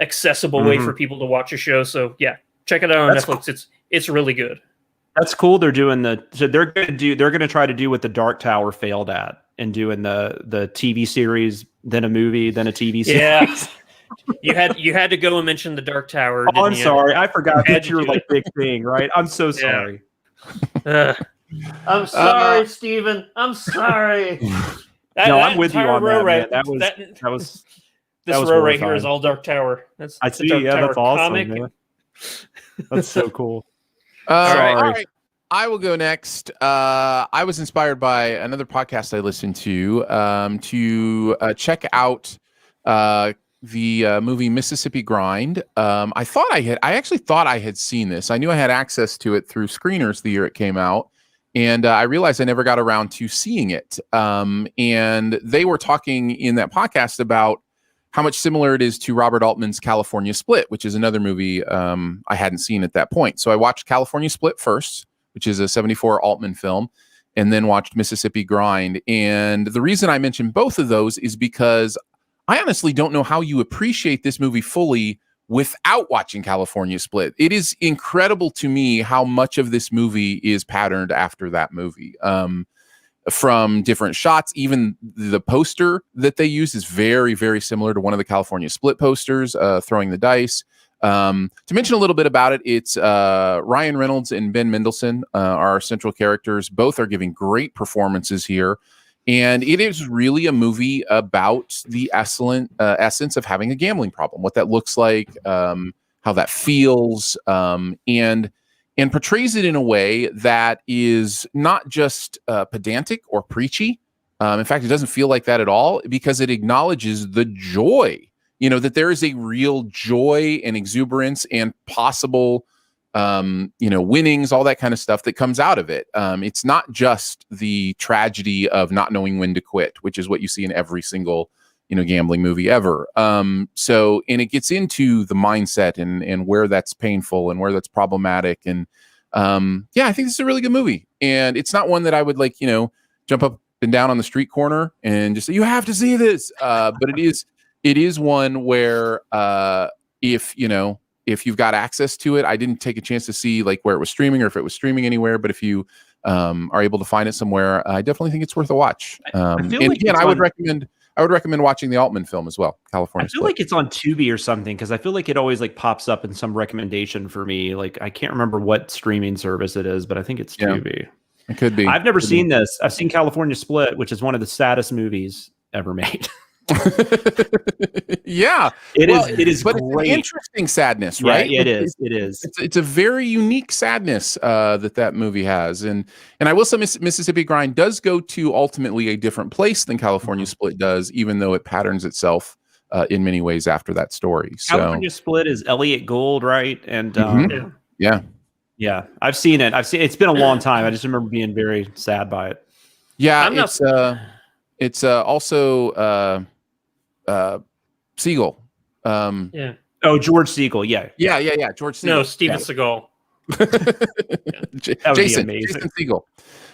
accessible way for people to watch a show. So yeah, check it out on Netflix. Cool. It's really good. That's cool. They're doing they're going to try to do what the Dark Tower failed at, and doing the TV series, then a movie, then a TV series. Yeah. You had to go and mention the Dark Tower. Oh, I'm sorry. I forgot that you were like big thing, right? I'm so sorry. I'm sorry, Steven. I'm sorry. I'm with you on that, man. That was this row right here is all Dark Tower. That's see. Dark Tower that's awesome, comic. Man. That's so cool. All right. I will go next. I was inspired by another podcast I listened to check out the movie Mississippi Grind. I actually thought I had seen this. I knew I had access to it through screeners the year it came out, and I realized I never got around to seeing it. And they were talking in that podcast about how much similar it is to Robert Altman's California Split, which is another movie I hadn't seen at that point. So I watched California Split first, which is a 1974 Altman film, and then watched Mississippi Grind. And the reason I mention both of those is because I honestly don't know how you appreciate this movie fully without watching California Split. It is incredible to me how much of this movie is patterned after that movie. From different shots, even the poster that they use is very, very similar to one of the California Split posters, Throwing the Dice. To mention a little bit about it, it's Ryan Reynolds and Ben Mendelsohn are our central characters. Both are giving great performances here. And it is really a movie about the essence of having a gambling problem, what that looks like, how that feels, and portrays it in a way that is not just pedantic or preachy. In fact, it doesn't feel like that at all, because it acknowledges the joy, that there is a real joy and exuberance and possible winnings, all that kind of stuff that comes out of it. It's not just the tragedy of not knowing when to quit, which is what you see in every single gambling movie ever. And it gets into the mindset and where that's painful and where that's problematic. And I think this is a really good movie. And it's not one that I would jump up and down on the street corner and just say, you have to see this. But it is one where if you've got access to it, I didn't take a chance to see where it was streaming or if it was streaming anywhere, but if you are able to find it somewhere, I definitely think it's worth a watch. I would recommend watching the Altman film as well, California. I feel like it's on Tubi or something because I feel like it always pops up in some recommendation for me. I can't remember what streaming service it is, but I think it's Tubi. It could be. I've never seen this. I've seen California Split, which is one of the saddest movies ever made. Yeah, it is but great. It's an interesting sadness, right? Yeah, it is. It's a very unique sadness that movie has, and I will say Mississippi Grind does go to ultimately a different place than California Split does, even though it patterns itself in many ways after that story. So California Split is Elliot Gould, right? And yeah, I've seen it. It's been a long time. I just remember being very sad by it. Yeah, it's also Siegel. Oh, George Siegel. Yeah. George Siegel. No, Steven Seagal. Jason Siegel.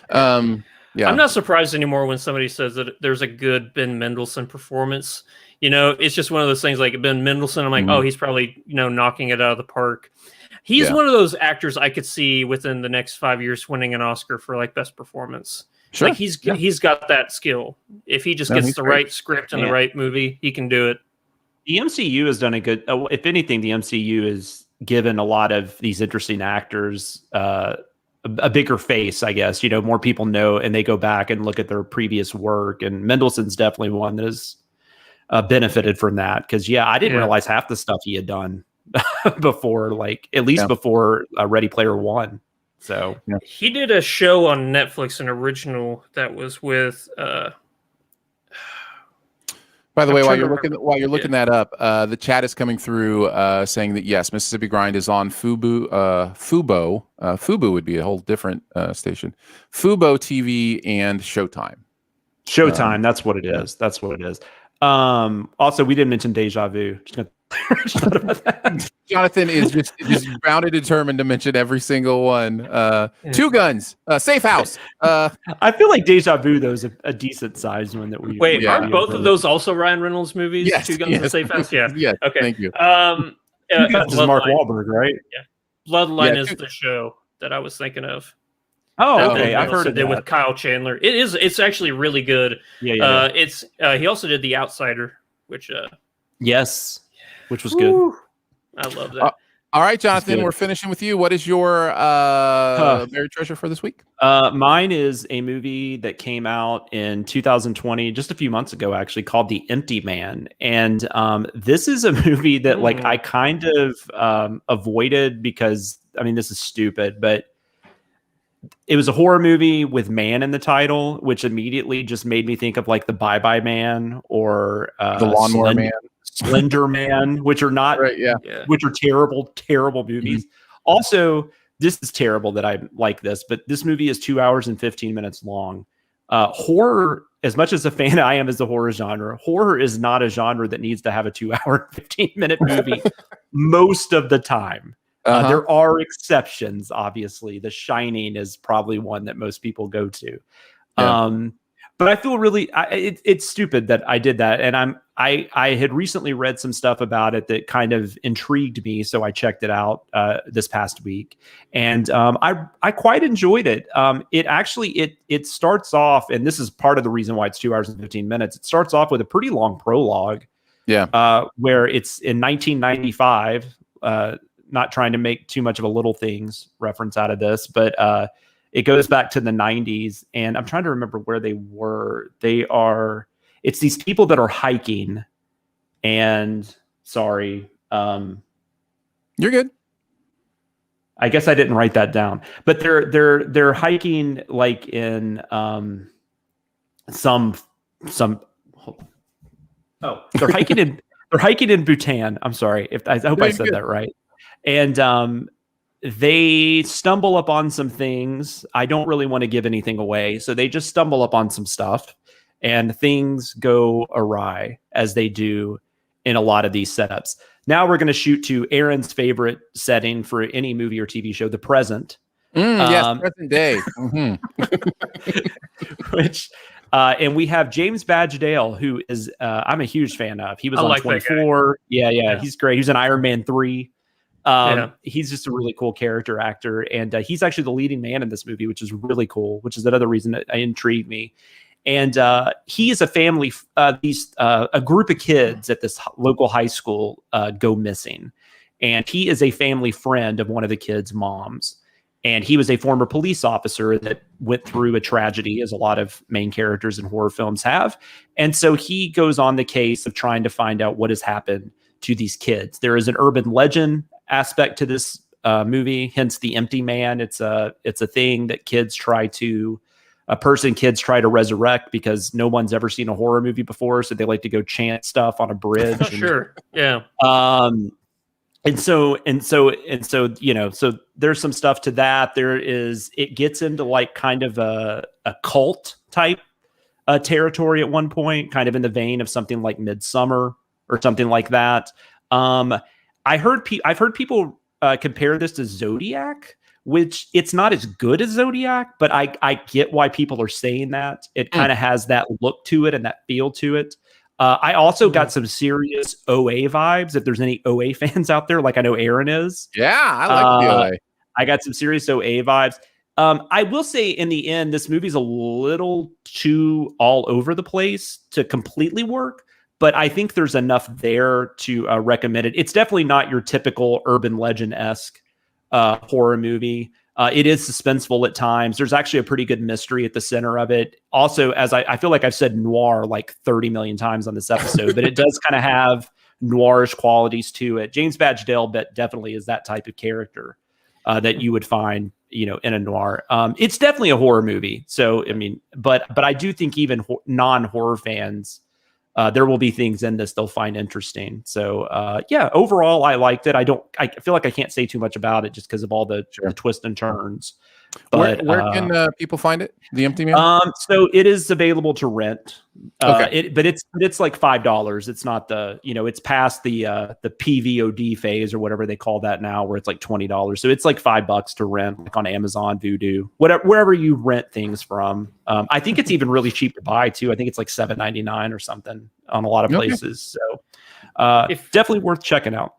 I'm not surprised anymore when somebody says that there's a good Ben Mendelsohn performance. It's just one of those things like Ben Mendelsohn. I'm like, oh, he's probably knocking it out of the park. He's one of those actors I could see within the next 5 years winning an Oscar for best performance. Sure. He's got that skill. If he just gets the right script and the right movie, he can do it. The MCU has done a good. If anything, the MCU has given a lot of these interesting actors a bigger face. I guess more people know, and they go back and look at their previous work. And Mendelsohn's definitely one that has benefited from that because I didn't realize half the stuff he had done before, before Ready Player One. So he did a show on Netflix, an original that was with. By the way, while you're looking that up, the chat is coming through saying that yes, Mississippi Grind is on Fubo. Fubo would be a whole different station. Fubo TV and Showtime. That's what it is. That's what it is. Also, we didn't mention Deja Vu. Just thought about that. Jonathan is just bound and determined to mention every single one. Two Guns, Safe House. I feel like Deja Vu though is a decent sized one that we. Wait, aren't both of those also Ryan Reynolds movies? Yes, Two Guns and Safe House. Yeah. Yes. Okay. Thank you. Two Guns is Mark Wahlberg, right? Yeah. Bloodline is the show that I was thinking of. Oh, okay. I've heard of it with Kyle Chandler. It's actually really good. Yeah. He also did The Outsider, which yes. Which was good. I love that. All right, Jonathan, we're finishing with you. What is your buried treasure for this week? Mine is a movie that came out in 2020, just a few months ago, actually, called The Empty Man. And this is a movie that I kind of avoided because, this is stupid, but it was a horror movie with man in the title, which immediately just made me think of the Bye Bye Man or The Lawnmower Man. Slender Man, which are not, which are terrible movies. Mm-hmm. Also, this is terrible that I like this, but this movie is 2 hours and 15 minutes long. Horror, as much as a fan I am as the horror genre, horror is not a genre that needs to have a 2 hour and 15-minute movie most of the time. There are exceptions, obviously. The Shining is probably one that most people go to. Yeah. But I feel really, it's stupid that I did that. And I had recently read some stuff about it that kind of intrigued me. So I checked it out this past week. And I quite enjoyed it. It starts off, and this is part of the reason why it's 2 hours and 15 minutes. It starts off with a pretty long prologue. Yeah. Where it's in 1995, not trying to make too much of a Little Things reference out of this, but it goes back to the 90s, and I'm trying to remember where they were. It's these people that are hiking, and sorry. You're good. I guess I didn't write that down, but they're hiking in they're hiking in Bhutan. I'm sorry I hope I said that right. And they stumble upon some things. I don't really want to give anything away. So they just stumble upon some stuff and things go awry as they do in a lot of these setups. Now we're going to shoot to Aaron's favorite setting for any movie or TV show, the present. Yes, present day. Which, and we have James Badge Dale, who is I'm a huge fan of. He was on 24. Yeah, he's great. He's in Iron Man 3. He's just a really cool character actor, and he's actually the leading man in this movie, which is really cool. Which is another reason that intrigued me. And he is a family. A group of kids at this local high school go missing, and he is a family friend of one of the kids' moms. And he was a former police officer that went through a tragedy, as a lot of main characters in horror films have. And so he goes on the case of trying to find out what has happened to these kids. There is an urban legend aspect to this movie, hence the empty man. It's a thing that kids try to resurrect because no one's ever seen a horror movie before. So they like to go chant stuff on a bridge. Sure. Yeah. And so, so there's some stuff to that. It gets into like kind of a cult type territory at one point, kind of in the vein of something like Midsummer or something like that. I've heard people compare this to Zodiac, which it's not as good as Zodiac, but I get why people are saying that. It kind of has that look to it and that feel to it. I also got some serious OA vibes. If there's any OA fans out there, like I know Aaron is. Yeah, I like the OA. I got some serious OA vibes. I will say in the end, this movie's a little too all over the place to completely work, but I think there's enough there to recommend it. It's definitely not your typical urban legend-esque horror movie. It is suspenseful at times. There's actually a pretty good mystery at the center of it. Also, as I feel like I've said noir like 30 million times on this episode, but it does kind of have noirish qualities to it. James Badge Dale definitely is that type of character that you would find, in a noir. It's definitely a horror movie. So, I mean, but I do think even non-horror fans, there will be things in this they'll find interesting. So, overall, I liked it. I feel like I can't say too much about it just because of all the twists and turns. But where can people find it? The Empty Man? So it is available to rent. Okay. But it's like $5. It's not it's past the PVOD phase or whatever they call that now, where it's like $20. So it's like $5 to rent, like on Amazon, Vudu, wherever you rent things from. I think it's even really cheap to buy too. I think it's like $7.99 or something on a lot of places. So definitely worth checking out.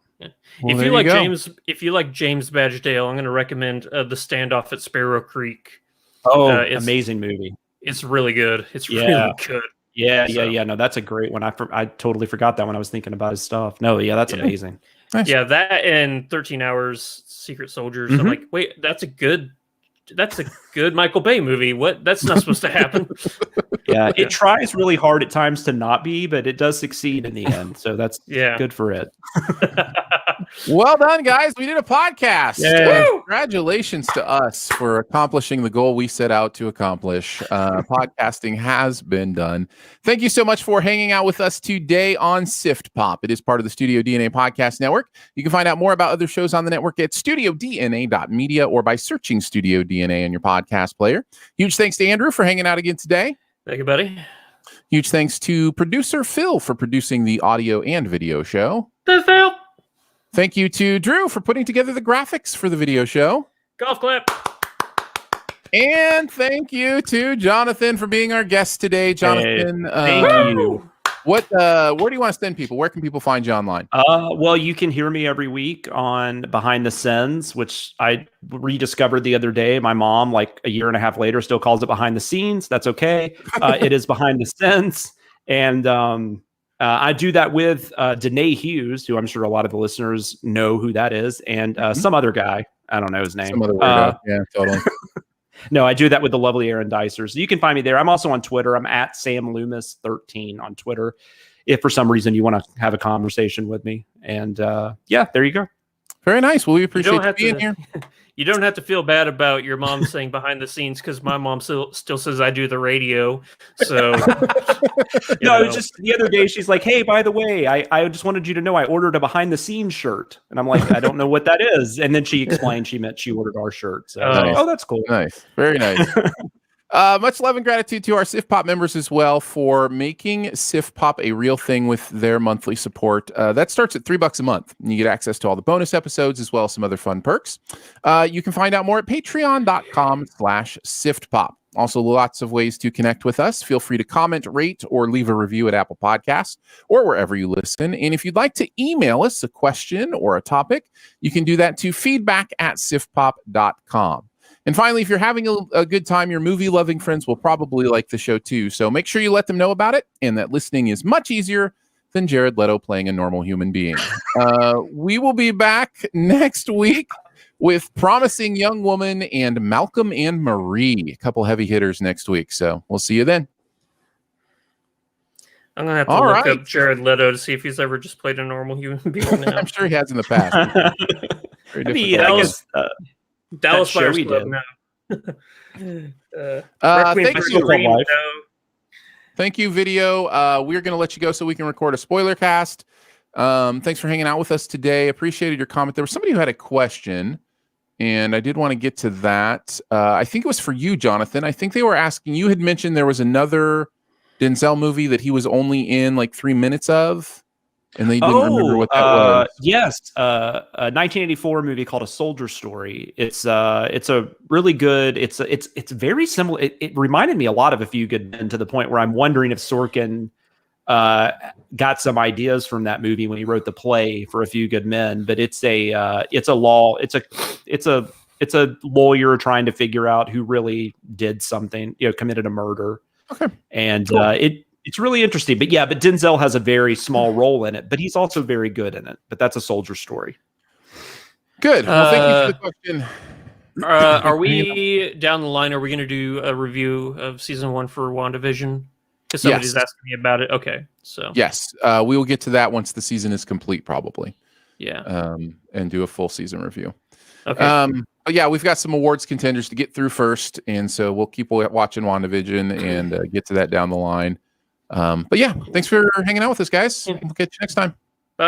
Well, if you like James Badge Dale, I'm going to recommend The Standoff at Sparrow Creek. Amazing movie. It's really good. It's really good. Yeah. No, that's a great one. I totally forgot that when I was thinking about his stuff. No, that's amazing. Nice. Yeah, that and 13 Hours, Secret Soldiers. I'm like, wait, that's a good Michael Bay movie. What? That's not supposed to happen. Yeah, it tries really hard at times to not be, but it does succeed in the end. So that's good for it. Well done, guys. We did a podcast. Yeah. Congratulations to us for accomplishing the goal we set out to accomplish. Podcasting has been done. Thank you so much for hanging out with us today on Sift Pop. It is part of the Studio DNA Podcast Network. You can find out more about other shows on the network at studiodna.media or by searching Studio DNA in your podcast player. Huge thanks to Andrew for hanging out again today. Thank you, buddy. Huge thanks to producer Phil for producing the audio and video show. Thanks, Phil. Thank you to Drew for putting together the graphics for the video show. Golf clap. And thank you to Jonathan for being our guest today. Jonathan, thank you. Where do you want to send people? Where can people find you online? Well, you can hear me every week on Behind the Scenes, which I rediscovered the other day. My mom, like a year and a half later, still calls it Behind the Scenes. That's okay. It is Behind the Scenes. And I do that with Danae Hughes, who I'm sure a lot of the listeners know who that is, and some other guy. I don't know his name. Some other weirdo. Yeah, totally. No, I do that with the lovely Aaron Dicer. So you can find me there. I'm also on Twitter. I'm at SamLoomis13 on Twitter. If for some reason you want to have a conversation with me. And there you go. Very nice. Well, we You appreciate don't you have being to. here. You don't have to feel bad about your mom saying behind the scenes because my mom still says I do the radio. So No, it's just the other day she's like, "Hey, by the way, I just wanted you to know I ordered a behind the scenes shirt," and I'm like, "I don't know what that is." And then she explained she meant she ordered our shirt. So, Nice. oh, that's cool. Nice, very nice. Much love and gratitude to our Sif Pop members as well for making Sif Pop a real thing with their monthly support. That starts at $3 a month. And you get access to all the bonus episodes as well as some other fun perks. You can find out more at patreon.com/SiftPop. Also, lots of ways to connect with us. Feel free to comment, rate, or leave a review at Apple Podcasts or wherever you listen. And if you'd like to email us a question or a topic, you can do that to feedback@siftpop.com. And finally, if you're having a good time, your movie-loving friends will probably like the show too. So make sure you let them know about it and that listening is much easier than Jared Leto playing a normal human being. We will be back next week with Promising Young Woman and Malcolm and Marie. A couple heavy hitters next week. So we'll see you then. I'm going to have to look up Jared Leto to see if he's ever just played a normal human being now. I'm sure he has in the past. Dallas Buyers Club now. Thank you, video. We're going to let you go so we can record a spoiler cast. Thanks for hanging out with us today. Appreciated your comment. There was somebody who had a question, and I did want to get to that. I think it was for you, Jonathan. I think they were asking, you had mentioned there was another Denzel movie that he was only in like 3 minutes of. And they didn't remember what that was. Yes, a 1984 movie called A Soldier Story. It's a really good. It's very similar. It reminded me a lot of A Few Good Men to the point where I'm wondering if Sorkin got some ideas from that movie when he wrote the play for A Few Good Men. But it's a lawyer trying to figure out who really did something, committed a murder. Okay, and cool. It's really interesting, but Denzel has a very small role in it, but he's also very good in it. But that's A Soldier Story. Good. Well, thank you for the question. Are we down the line? Are we going to do a review of season 1 for WandaVision? Because somebody's asking me about it. Okay, so yes, we will get to that once the season is complete, probably. Yeah. And do a full season review. Okay. But yeah, we've got some awards contenders to get through first, and so we'll keep watching WandaVision and get to that down the line. But yeah, thanks for hanging out with us, guys. We'll catch you next time.